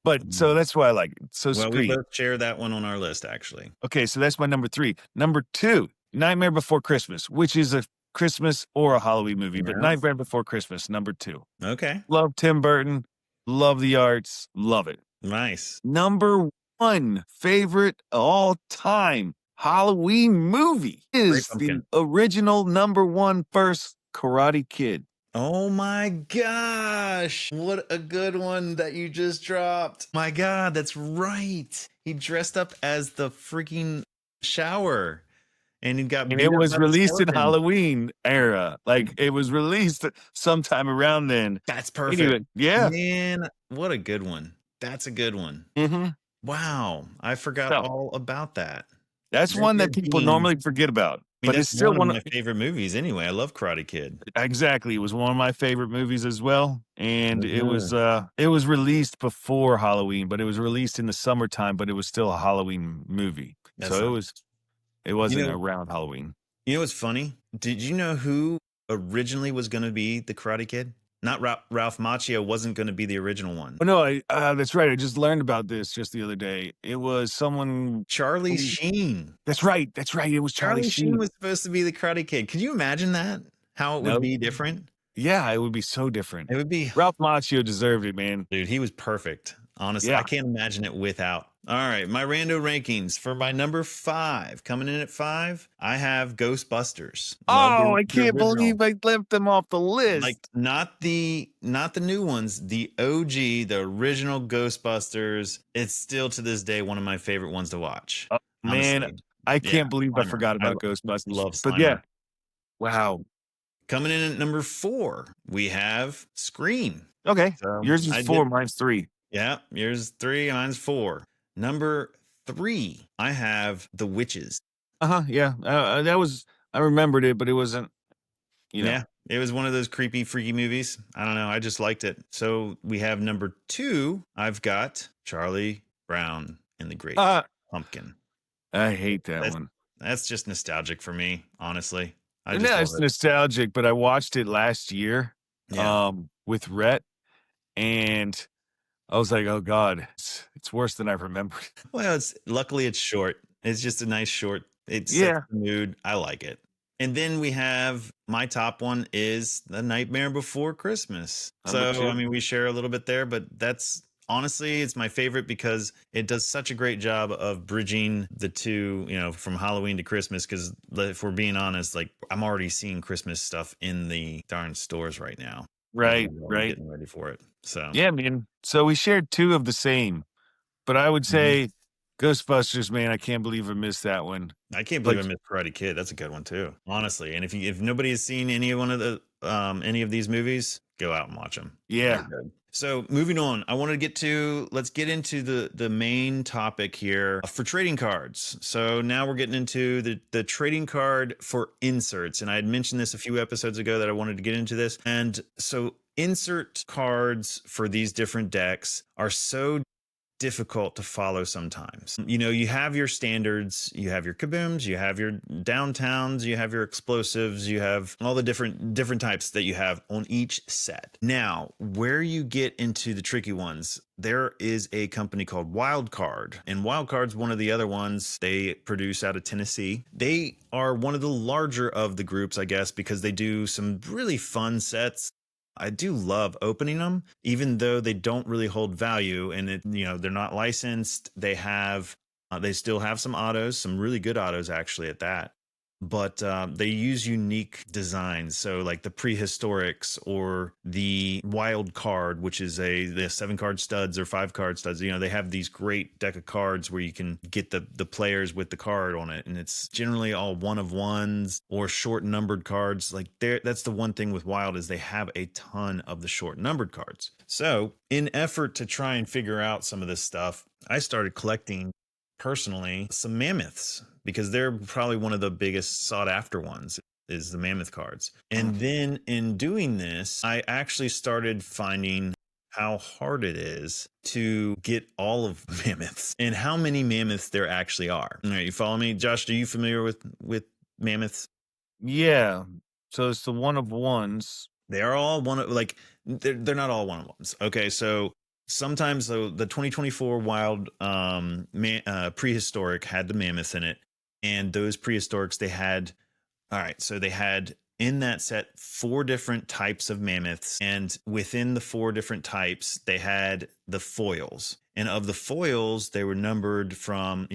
But so that's why I like it. So we both share that one on our list, actually. Okay, so that's my number 3. Number 2, Nightmare Before Christmas, which is a Christmas or a Halloween movie, but Yeah. Nightmare Before Christmas, number 2. Okay. Love Tim Burton, love the arts, love it. Nice. Number 1 favorite all time Halloween movie Great is the Pumpkin. original number 1 first Karate Kid. Oh my gosh. What a good one that you just dropped. My God, that's right. He dressed up as the freaking shower and he got And beat it up was by the released in skeleton. Halloween era. Like, it was released sometime around then. That's perfect. Anyway, yeah. Man, what a good one. That's a good one. Mhm. Wow. I forgot So, all about that. that's one Nightmare that people Being, normally forget about, I mean, but that's it's still one of one of my favorite movies anyway. I love Karate Kid. exactly, it was one of my favorite movies as well, and Mhm. it was released before Halloween, but it was released in the summertime, but it was still a Halloween movie. That's So not, it you wasn't know, around Halloween. you know what's funny? Did you know who originally was going to be the Karate Kid? Not Ralph Macchio wasn't going to be the original one. Oh, no, that's right, I just learned about this just the other day. It was someone Charlie who Sheen. that's right, it was Charlie Charlie Sheen Sheen. was supposed to be the Karate Kid. Could you imagine that? How it would No. be different? Yeah, it would be so different. It would be, Ralph Macchio deserved it, man. dude, he was perfect. Honestly, I Yeah. can't imagine it without. All right, my rando rankings for my number 5. Coming in at 5, I have Ghostbusters. Love Oh, I the can't original. believe I left them off the Like list. not the new ones, the OG, the original Ghostbusters. It's still to this day one of my favorite ones to watch. Oh, man, Honestly. I Yeah, can't believe I Slimer. forgot I about Ghostbusters. love But yeah, Slimer. wow. Coming in at number 4, we have Scream. Okay, So yours is I 4, did, mine's 3. yeah, yours 3, mine's 4. Number 3, I have The Witches. Uh-huh, yeah, that was I remembered it, but it wasn't, you know. Yeah, it was one of those creepy, freaky movies. I don't know. I just liked it. So we have number 2. I've got Charlie Brown and the Great Uh, Pumpkin. I hate that That's one. that's just nostalgic for me, honestly. I just Yeah, love it's it. nostalgic, but I watched it last year, Yeah. with Rhett, and I was like, "Oh god, it's worse than I remembered." Well, it's luckily it's short. It's just a nice short. It sets Yeah, the mood. I like it. And then we have my top one is The Nightmare Before Christmas. number So, I 2. mean, we share a little bit there, but that's honestly, it's my favorite because it does such a great job of bridging the two, from Halloween to Christmas. Because if we're being honest, like I'm already seeing Christmas stuff in the darn stores right now. Like Right, I'm already right. getting ready for it. So, Yeah, man. So we shared 2 of the same. But I would mhm. say Ghostbusters, man, I can't believe I missed that one. I can't believe I But missed Karate Kid. That's a good one too, honestly. And if nobody has seen any of these movies, go out and watch them. They're yeah, good. So moving on, I want to let's get into the main topic here for trading cards. So now we're getting into the trading card for inserts, and I had mentioned this a few episodes ago that I wanted to get into this, and so insert cards for these different decks are so difficult to follow sometimes. You have your standards, you have your kabooms, you have your downtowns, you have your explosives, you have all the different types that you have on each set. Now, where you get into the tricky ones, there is a company called Wildcard, and Wildcard's one of the other ones. They produce out of Tennessee. They are one of the larger of the groups, I guess, because they do some really fun sets. I do love opening them, even though they don't really hold value, and they're not licensed. They still have some autos, some really good autos actually at that. But they use unique designs, so like the prehistorics or the wild card, which is the 7 card studs or 5 card studs. They have these great deck of cards where you can get the players with the card on it, and it's generally all one of ones or short numbered cards. Like that's the one thing with Wild is they have a ton of the short numbered cards. So in effort to try and figure out some of this stuff, I started collecting personally some Mammoths because they're probably one of the biggest sought after ones is the Mammoth cards. And then in doing this, I actually started finding how hard it is to get all of Mammoths and how many Mammoths there actually are. All right, you follow me? Josh, are you familiar with Mammoths? yeah. So it's the one of ones. They are all one of like they're not all one of ones. Okay, so sometimes the 2024 Wild prehistoric had the Mammoths in it, and those prehistorics they had. All right, so they had in that set 4 different types of mammoths, and within the 4 different types they had the foils, and of the foils they were numbered from,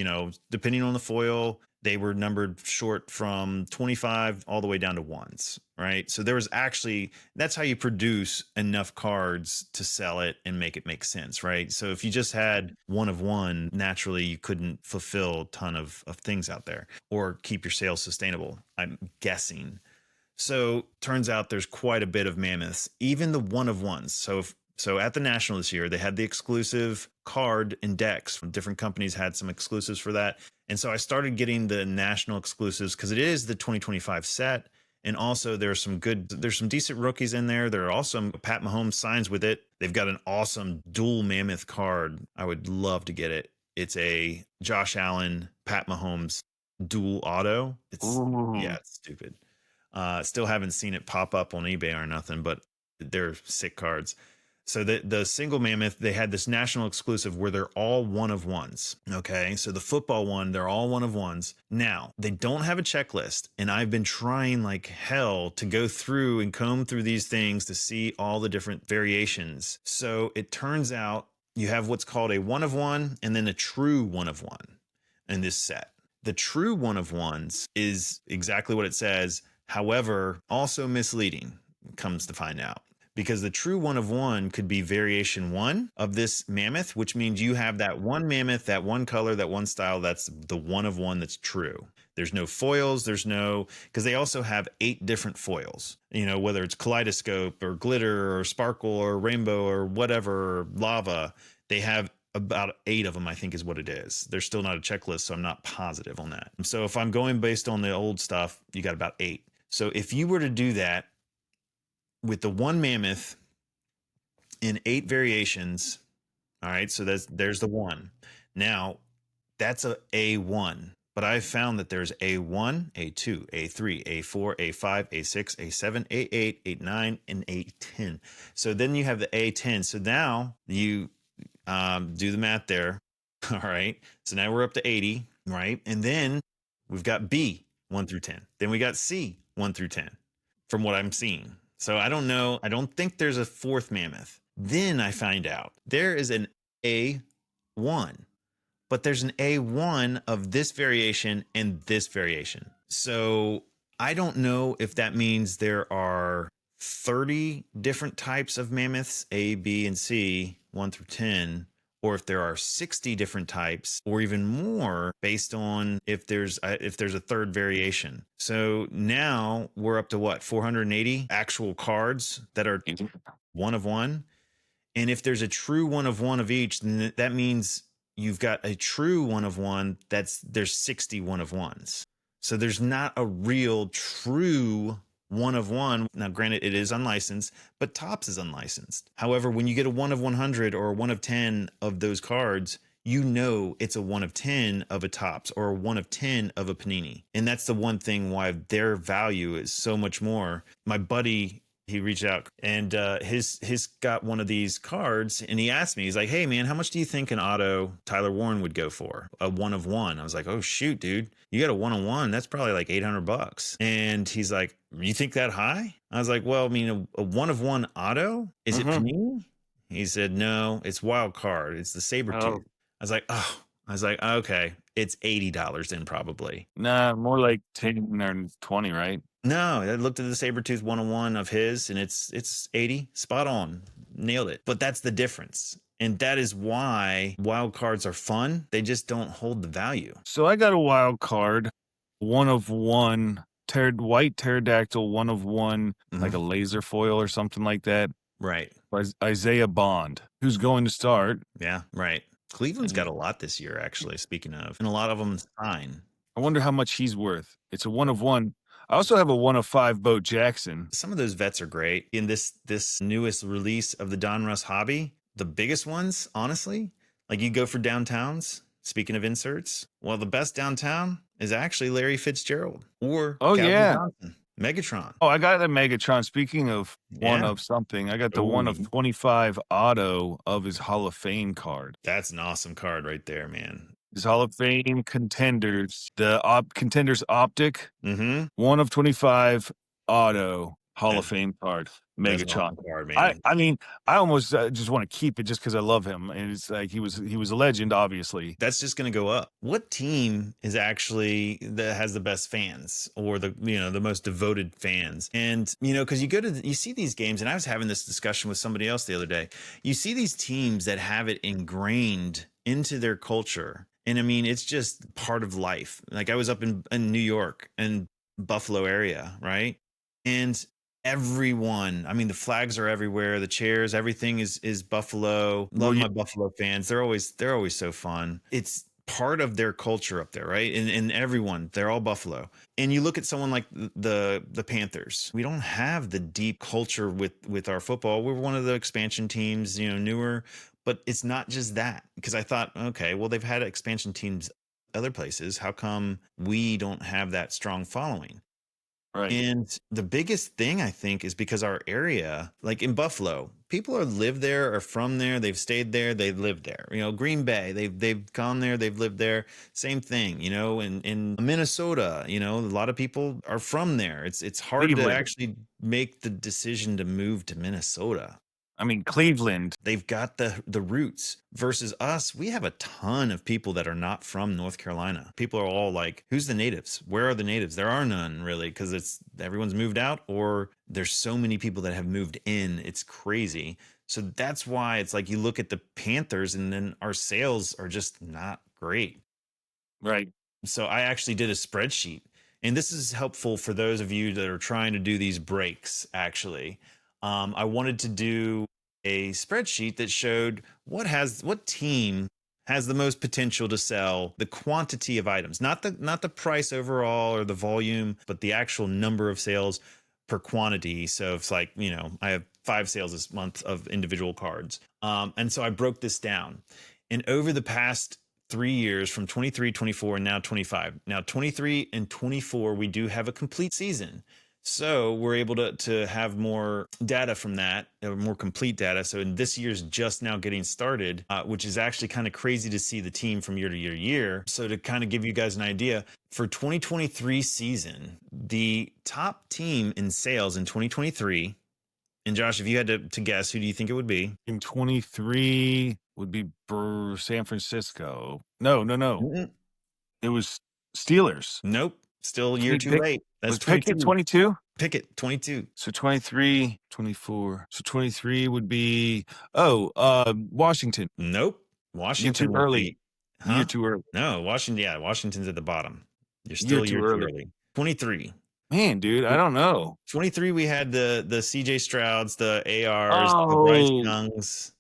depending on the foil, they were numbered short from 25 all the way down to ones, right? So there was actually, that's how you produce enough cards to sell it and make it make sense, right? So if you just had one of one, naturally you couldn't fulfill a ton of things out there or keep your sales sustainable, I'm guessing. So turns out there's quite a bit of mammoths, even the one of ones. So at the National this year, they had the exclusive card and decks. From different companies had some exclusives for that. And so I started getting the National exclusives because it is the 2025 set. And also there's some decent rookies in there. There are also Pat Mahomes signs with it. They've got an awesome dual mammoth card. I would love to get it. It's a Josh Allen, Pat Mahomes dual auto. It's stupid. Still haven't seen it pop up on eBay or nothing, but they're sick cards. So the single mammoth, they had this national exclusive where they're all one of ones. Okay. So the football one, they're all one of ones. Now they don't have a checklist. And I've been trying like hell to go through and comb through these things to see all the different variations. So it turns out you have what's called a one of one and then a true one of one in this set. The true one of ones is exactly what it says. However, also misleading, comes to find out. Because the true one of one could be variation 1 of this mammoth, which means you have that one mammoth, that one color, that one style. That's the one of one that's true. There's no foils. Because they also have 8 different foils, whether it's kaleidoscope or glitter or sparkle or rainbow or whatever, or lava. They have about 8 of them, I think is what it is. There's still not a checklist, so I'm not positive on that. So if I'm going based on the old stuff, you got about 8. So if you were to do that with the one mammoth in 8 variations, all right, so there's the one. Now, that's a A1, but I've found that there's A1, A2, A3, A4, A5, A6, A7, A8, A9, and A10. So then you have the A10. So now you do the math there. All right. So now we're up to 80, right? And then we've got B 1 through 10. Then we got C 1 through 10 from what I'm seeing. So I don't know. I don't think there's a 4th mammoth. Then I find out there is an A1, but there's an A1 of this variation and this variation. So I don't know if that means there are 30 different types of mammoths, A, B, and C, 1 through 10, or if there are 60 different types or even more based on if there's a 3rd variation. So now we're up to what, 480 actual cards that are one of one. And if there's a true one of one of each, then that means you've got a true one of one. There's 60 one of ones. So there's not a real true one of one. Now, granted, it is unlicensed, but Topps is unlicensed. However, when you get a 1 of 100 or a 1 of 10 of those cards, it's a 1 of 10 of a Topps or a 1 of 10 of a Panini. And that's the one thing why their value is so much more. My buddy, he reached out and his got one of these cards and he asked me, he's like, hey man, how much do you think an auto Tyler Warren would go for? A 1 of 1. I was like, oh shoot, dude, you got a 1 of 1. That's probably like $800. And he's like, you think that high? I was like, well, I mean, a 1 of 1 auto, is it Panini? He said, no, it's wild card. It's the Sabertooth. I was like, okay, it's $80 then probably. Nah, more like 10 or 20, right? No, I looked at the Sabertooth 101 of his and it's 80, spot on, nailed it. But that's the difference. And that is why wild cards are fun. They just don't hold the value. So I got a wild card, 1 of 1, white pterodactyl, 1 of 1, like a laser foil or something like that. Right. Isaiah Bond, who's going to start. Yeah, right. Cleveland's got a lot this year, actually, speaking of, and a lot of them sign. I wonder how much he's worth. It's a 1 of 1. I also have a 1 of 5 Bo Jackson. Some of those vets are great. In this newest release of the Donruss hobby, the biggest ones, honestly, like you go for downtowns. Speaking of inserts, well, the best downtown is actually Larry Fitzgerald or Calvin Johnson. Megatron. Oh, I got the Megatron. Speaking of 1 of something, I got the 1 of 25 auto of his Hall of Fame card. That's an awesome card right there, man. His Hall of Fame contenders, the contenders optic, 1 of 25 auto Hall That, of Fame card, that's an Megatron. awesome card, I man. I mean, I almost just want to keep it just because I love him, and it's like he was a legend, obviously. That's just going to go up. What team is actually that has the best fans or the most devoted fans? And because you see these games, and I was having this discussion with somebody else the other day. You see these teams that have it ingrained into their culture, and I mean, it's just part of life. Like I was up in New York and Buffalo area, right? And everyone, I mean, the flags are everywhere, the chairs, everything is Buffalo. Well, Love my Buffalo fans. They're always so fun. It's part of their culture up there, right? And everyone, they're all Buffalo. And you look at someone like the Panthers. We don't have the deep culture with our football. We're one of the expansion teams, newer, but it's not just that. Because I thought, okay, well, they've had expansion teams other places. How come we don't have that strong following? right. And the biggest thing I think is because our area, like in Buffalo, people are live there or from there, they've stayed there, they've lived there. Green Bay, they've gone there, they've lived there. Same thing, in Minnesota, a lot of people are from there. It's hard to Cleveland. actually make the decision to move to Minnesota. I mean, Cleveland. They've got the roots versus us. We have a ton of people that are not from North Carolina. People are all like, who's the natives? Where are the natives? There are none really, because everyone's moved out, or there's so many people that have moved in. It's crazy. So that's why it's like you look at the Panthers and then our sales are just not great. Right. So I actually did a spreadsheet, and this is helpful for those of you that are trying to do these breaks. Actually, I wanted to do a spreadsheet that showed what team has the most potential to sell the quantity of items, not the price overall or the volume, but the actual number of sales per quantity. So it's like, I have 5 sales this month of individual cards. And so I broke this down. And over the past 3 years, from 23, 24, and now 25. Now 23 and 24, we do have a complete season. So we're able to have more data from that, more complete data. So this year's just now getting started, which is actually kind of crazy to see the team from year to year to year. So to kind of give you guys an idea, for 2023 season, the top team in sales in 2023, and Josh, if you had to guess, who do you think it would be? In 23 would be San Francisco. No. Mm-mm. It was Steelers. Nope. Still a year too late. That's Was Pickett 22. 22? Pickett, 22. So 23, 24. So 23 would be Washington. Nope. You're too Washington was early. the, You're huh? too early. No, Washington. Yeah, Washington's at the bottom. You're You're still a too year too early. early. 23. Man, dude, I don't know. 23, we had the CJ Strouds, the ARs, the Bryce Oh, Youngs.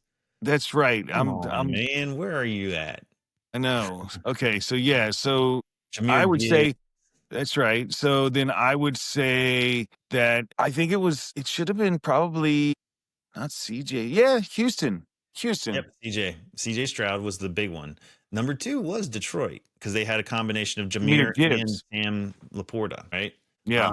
that's right. Come on, man. Where are you at? I know. Okay, so yeah, so I Jameer would Gibbs. say that's right. So then I would say that I think it should have been probably not CJ. Yeah, Houston. Yep, CJ Stroud was the big one. Number 2 was Detroit, because they had a combination of Jameer Jameer and Gibbs. Sam Laporta, right? Yeah.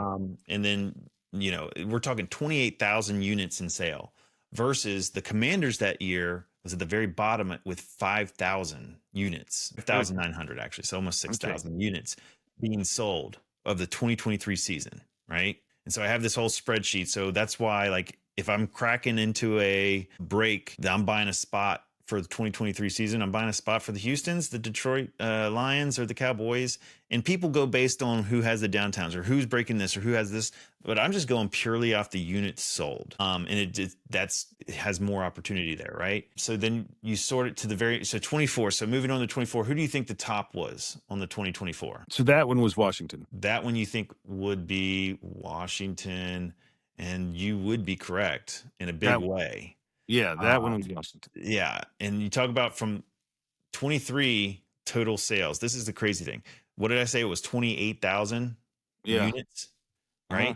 And then, we're talking 28,000 units in sale versus the Commanders that year was at the very bottom with 5,000 units, Good. 5,900 actually, so almost Okay. 6,000 units being sold of the 2023 season, right? And so I have this whole spreadsheet. So that's why, like, if I'm cracking into a break, I'm buying a spot for the 2023 season. I'm buying a spot for the Houstons, the Detroit Lions, or the Cowboys. And people go based on who has the downtowns or who's breaking this or who has this. But I'm just going purely off the units sold. And it has more opportunity there, right? So then you sort it to so 24. So moving on to 24, who do you think the top was on the 2024? So that one was Washington. That one you think would be Washington, and you would be correct in a big way. Yeah, that one Uh, was Washington. yeah, and you talk about from 23 total sales. This is the crazy thing. What did I say? It was 28,000 Yeah. units, Uh-huh. right?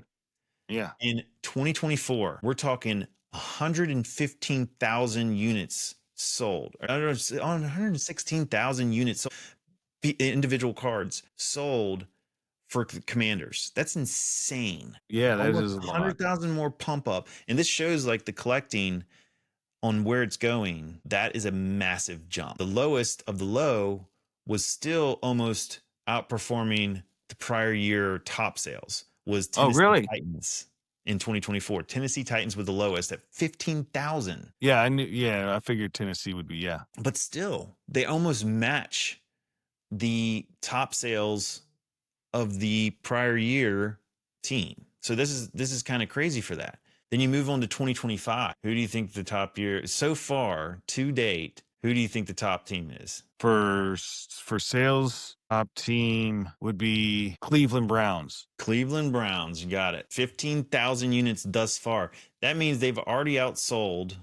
Yeah. In 2024, we're talking 115,000 units sold. 116,000 units sold, individual cards sold for Commanders. That's insane. Yeah, that Almost is a lot. 100,000 more pump up. And this shows like the collecting on where it's going. That is a massive jump. The lowest of the low was still almost outperforming the prior year top sales was Oh, Tennessee really? Titans. in 2024. Tennessee Titans were the lowest at 15,000. Yeah, I knew. Yeah, I figured Tennessee would be. Yeah, but still, they almost match the top sales of the prior year team. So this is kind of crazy for that. Then you move on to 2025. Who do you think the top year so far to date? Who do you think the top team is? For sales, top team would be Cleveland Browns. Cleveland Browns, you got it. 15,000 units thus far. That means they've already outsold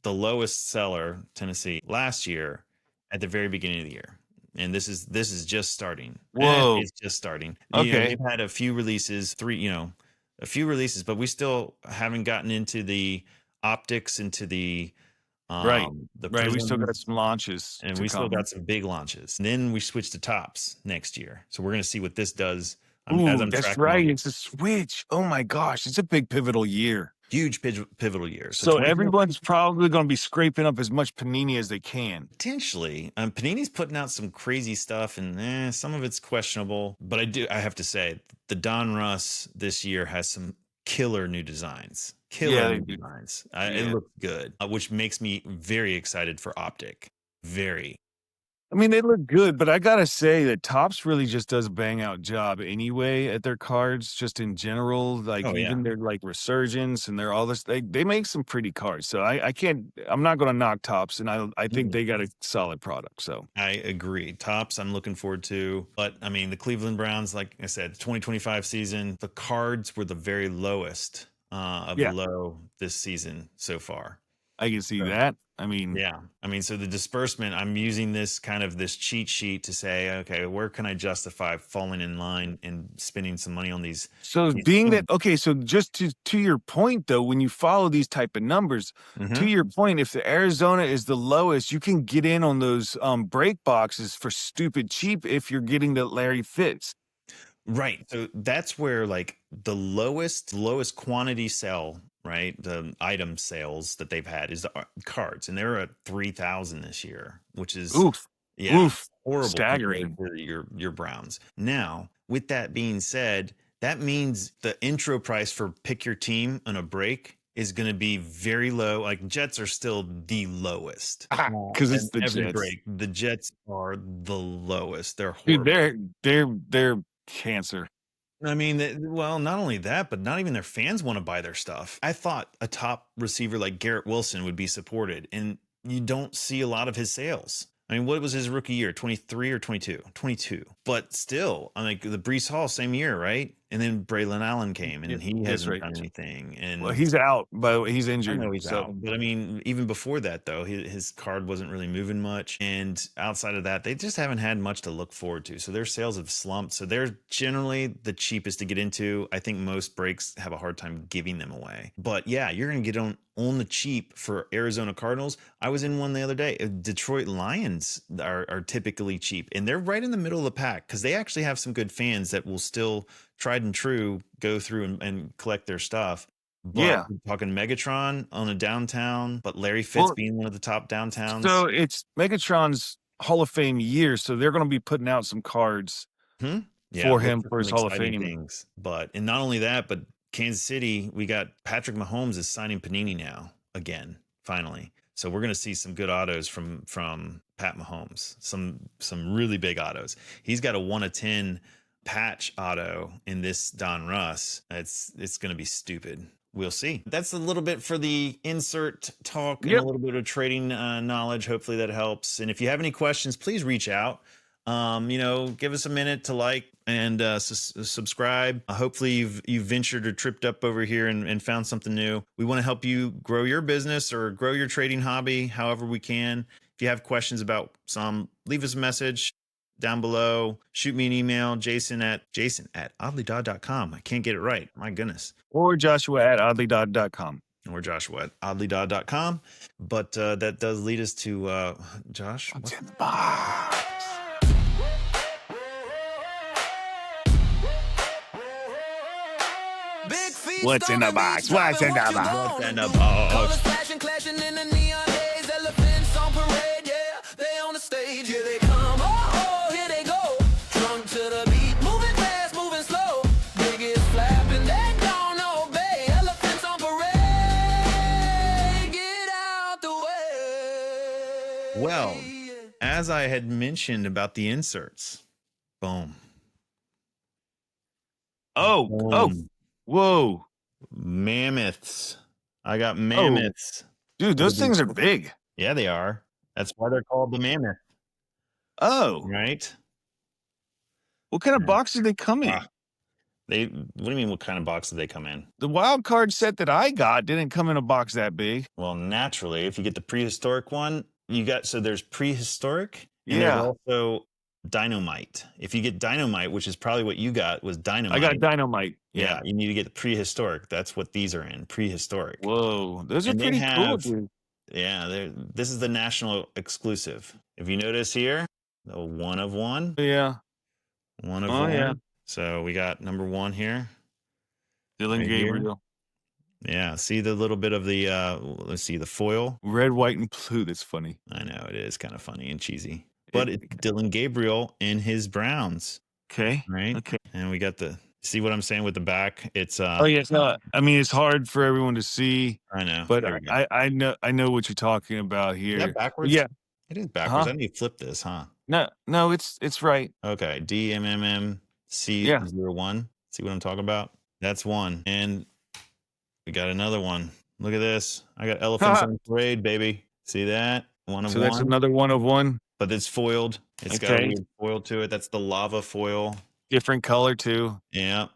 the lowest seller, Tennessee, last year at the very beginning of the year. And this is just starting. Whoa. It's just starting. Okay. They've had a few releases, a few releases, but we still haven't gotten into the optics, into the Right. the Right. We still got prisms, some launches and to we still come. got some big launches. And then we switch to tops next year. So we're going to see what this does. Ooh, that's right. It's a switch. Oh my gosh, it's a big pivotal year. Huge pivotal year. So everyone's probably going to be scraping up as much Panini as they can. Potentially. Panini's putting out some crazy stuff, and some of it's questionable. But I have to say, the Don Russ this year has some killer new designs. Designs. It looks good, which makes me very excited for Optic. Very. I mean, they look good, but I gotta say that Topps really just does a bang out job anyway at their cards, just in general. Like even their like Resurgence and their all this, they make some pretty cards. So I'm not gonna knock Topps, and I think they got a solid product. So I agree. Topps, I'm looking forward to. But I mean, the Cleveland Browns, like I said, 2025 season, the cards were the very lowest of the low this season so far. I can see that. I mean, so the disbursement, I'm using this cheat sheet to say, okay, where can I justify falling in line and spending some money on these? So so just to your point though, when you follow these type of numbers, to your point, if the Arizona is the lowest, you can get in on those break boxes for stupid cheap if you're getting the Larry Fitz. Right. So that's where like the lowest quantity sell, right? The item sales that they've had is the cards, and they're at 3,000 this year, which is horrible, staggering for your Browns. Now, with that being said, that means the intro price for pick your team on a break is going to be very low. Like Jets are still the lowest because it's the Jets. Break. The Jets are the lowest. They're horrible. Dude, they're cancer. I mean, well, not only that, but not even their fans want to buy their stuff. I thought a top receiver like Garrett Wilson would be supported, and you don't see a lot of his sales. I mean, what was his rookie year? 23 or 22? 22. But still, I mean, the Breece Hall, same year, right? And then Braylon Allen came, and he hasn't done anything. And well, he's out, but he's injured. I know he's out. But I mean, even before that, though, his card wasn't really moving much. And outside of that, they just haven't had much to look forward to. So their sales have slumped. So they're generally the cheapest to get into. I think most breaks have a hard time giving them away. But yeah, you're going to get on the cheap for Arizona Cardinals. I was in one the other day. Detroit Lions are typically cheap, and they're right in the middle of the pack because they actually have some good fans that will still tried and true go through and collect their stuff. But we're talking Megatron on a downtown, but Larry Fitz being one of the top downtowns. So it's Megatron's Hall of Fame year, so they're going to be putting out some cards for him for his Hall of Fame things. But and not only that, but Kansas City, we got Patrick Mahomes is signing Panini now again, finally. So we're going to see some good autos from Pat Mahomes, some really big autos. He's got a 1/10 patch auto in this Don Russ. It's going to be stupid. We'll see. That's a little bit for the insert talk and a little bit of trading knowledge. Hopefully that helps. And if you have any questions, please reach out. Give us a minute to like and subscribe. Hopefully you've ventured or tripped up over here and found something new. We want to help you grow your business or grow your trading hobby however we can. If you have questions about some, leave us a message down below. Shoot me an email, jason at oddlydod.com. I can't get it right. My goodness. Or Joshua at oddlydod.com. Or Joshua at oddlydod.com. But that does lead us to Josh. What's in the box? What's in the box? What's in the box? What's in the box? Clashing in the neon days, elephants on parade, yeah, they on the stage, here they come, oh, here they go, drunk to the beat, moving fast, moving slow, biggest flapping, they don't obey, wild. As I had mentioned about the inserts. Boom. Oh, whoa. Mammoths. I got Oh, mammoths. dude, those things are big. Yeah, they are. That's why they're called the mammoth. Oh, right? What kind of box did they come in? What do you mean? What kind of box did they come in? The wild card set that I got didn't come in a box that big. Well, naturally, if you get the prehistoric one, so there's prehistoric and there's Yeah, also dynamite. If you get dynamite, which is probably what you got, was I dynamite. got dynamite. Yeah, you need to get the prehistoric. That's what these are in, prehistoric. Whoa, those are And they pretty cool, have, dude. yeah, this is the national exclusive. If you notice here, the one of one, Yeah. one of Oh, one. yeah. So we got number one here. Dylan Right here. Gabriel. Yeah, see the little bit of the let's see the foil. Red, white, and blue. That's funny. I know it is kind of funny and cheesy, but it's Dylan Gabriel in his Browns, Okay. right? Okay. And we got see what I'm saying with the back. It's Oh yes. No, I mean it's hard for everyone to see. I know, But there we go. I know what you're talking about Is here. that backwards? Yeah. It is backwards. I need to flip this, huh? No, it's right. Okay, DMMMC01. See what I'm talking about? That's one, and we got another one. Look at this. I got elephants on parade, baby. See that? One of So one. that's another one of one. But it's foiled. It's got a weird foil to it. That's the lava foil. Different color too. Yeah.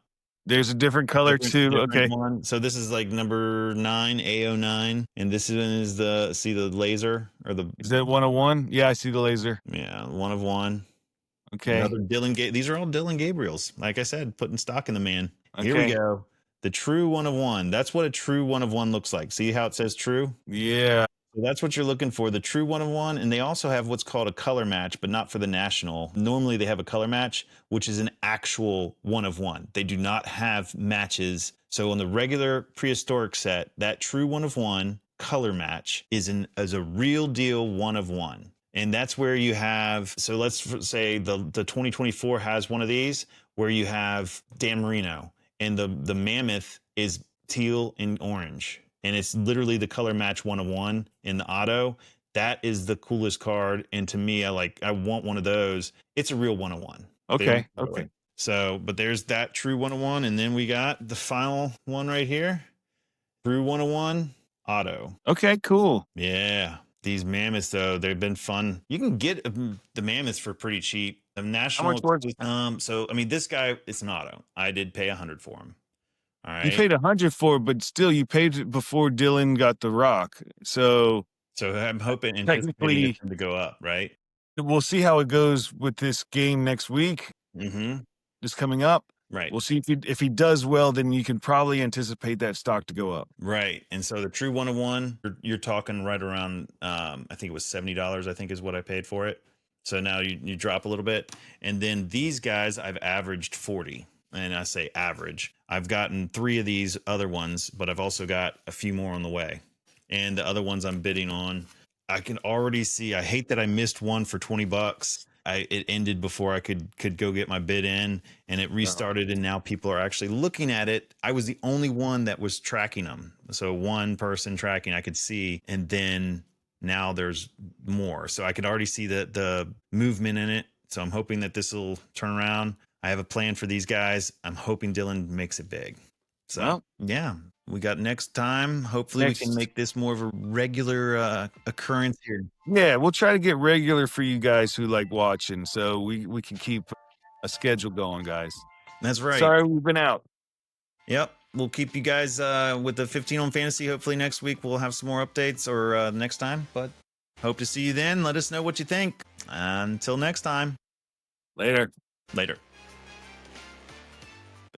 There's a different color too. Okay. One. So this is like number 9, A09, and this is the laser or the. Is that 101? Yeah, I see the laser. Yeah, one of one. Okay. Another Dylan. These are all Dylan Gabriels. Like I said, putting stock in the man. Okay. Here we go. The true one of one. That's what a true one of one looks like. See how it says true? Yeah. So that's what you're looking for, the true one of one. And they also have what's called a color match, but not for the national. Normally they have a color match, which is an actual one of one. They do not have matches. So on the regular prehistoric set, that true one of one color match is a real deal one of one. And that's where you have, so let's say the 2024 has one of these where you have Dan Marino and the Mammoth is teal and orange. And it's literally the color match one of one in the auto. That is the coolest card. And to me, I want one of those. It's a real one of one. Okay. So, but there's that true one of one. And then we got the final one right here. True one of one auto. Okay, cool. Yeah. These mammoths, though, they've been fun. You can get the mammoths for pretty cheap. The national. How much so I mean, this guy, it's an auto. I did pay $100 for him. All right. You paid $100 for it, but still you paid it before Dylan got the rock. So I'm hoping technically it's going to go up, right? We'll see how it goes with this game next week. Just coming up. Right. We'll see if he does well, then you can probably anticipate that stock to go up. Right. And so the true one of one, you're talking right around I think it was $70, I think is what I paid for it. So now you drop a little bit. And then these guys I've averaged 40. And I say average. I've gotten 3 of these other ones, but I've also got a few more on the way. And the other ones I'm bidding on, I can already see. I hate that I missed one for $20. It ended before I could go get my bid in, and it restarted. And now people are actually looking at it. I was the only one that was tracking them. So one person tracking, I could see, and then now there's more. So I could already see the movement in it. So I'm hoping that this will turn around. I have a plan for these guys. I'm hoping Dylan makes it big. So, yeah, we got next time. Hopefully we can make this more of a regular occurrence here. Yeah, we'll try to get regular for you guys who like watching, so we can keep a schedule going, guys. That's right. Sorry we've been out. Yep. We'll keep you guys with the 15 on fantasy. Hopefully next week we'll have some more updates or next time. But hope to see you then. Let us know what you think. Until next time. Later.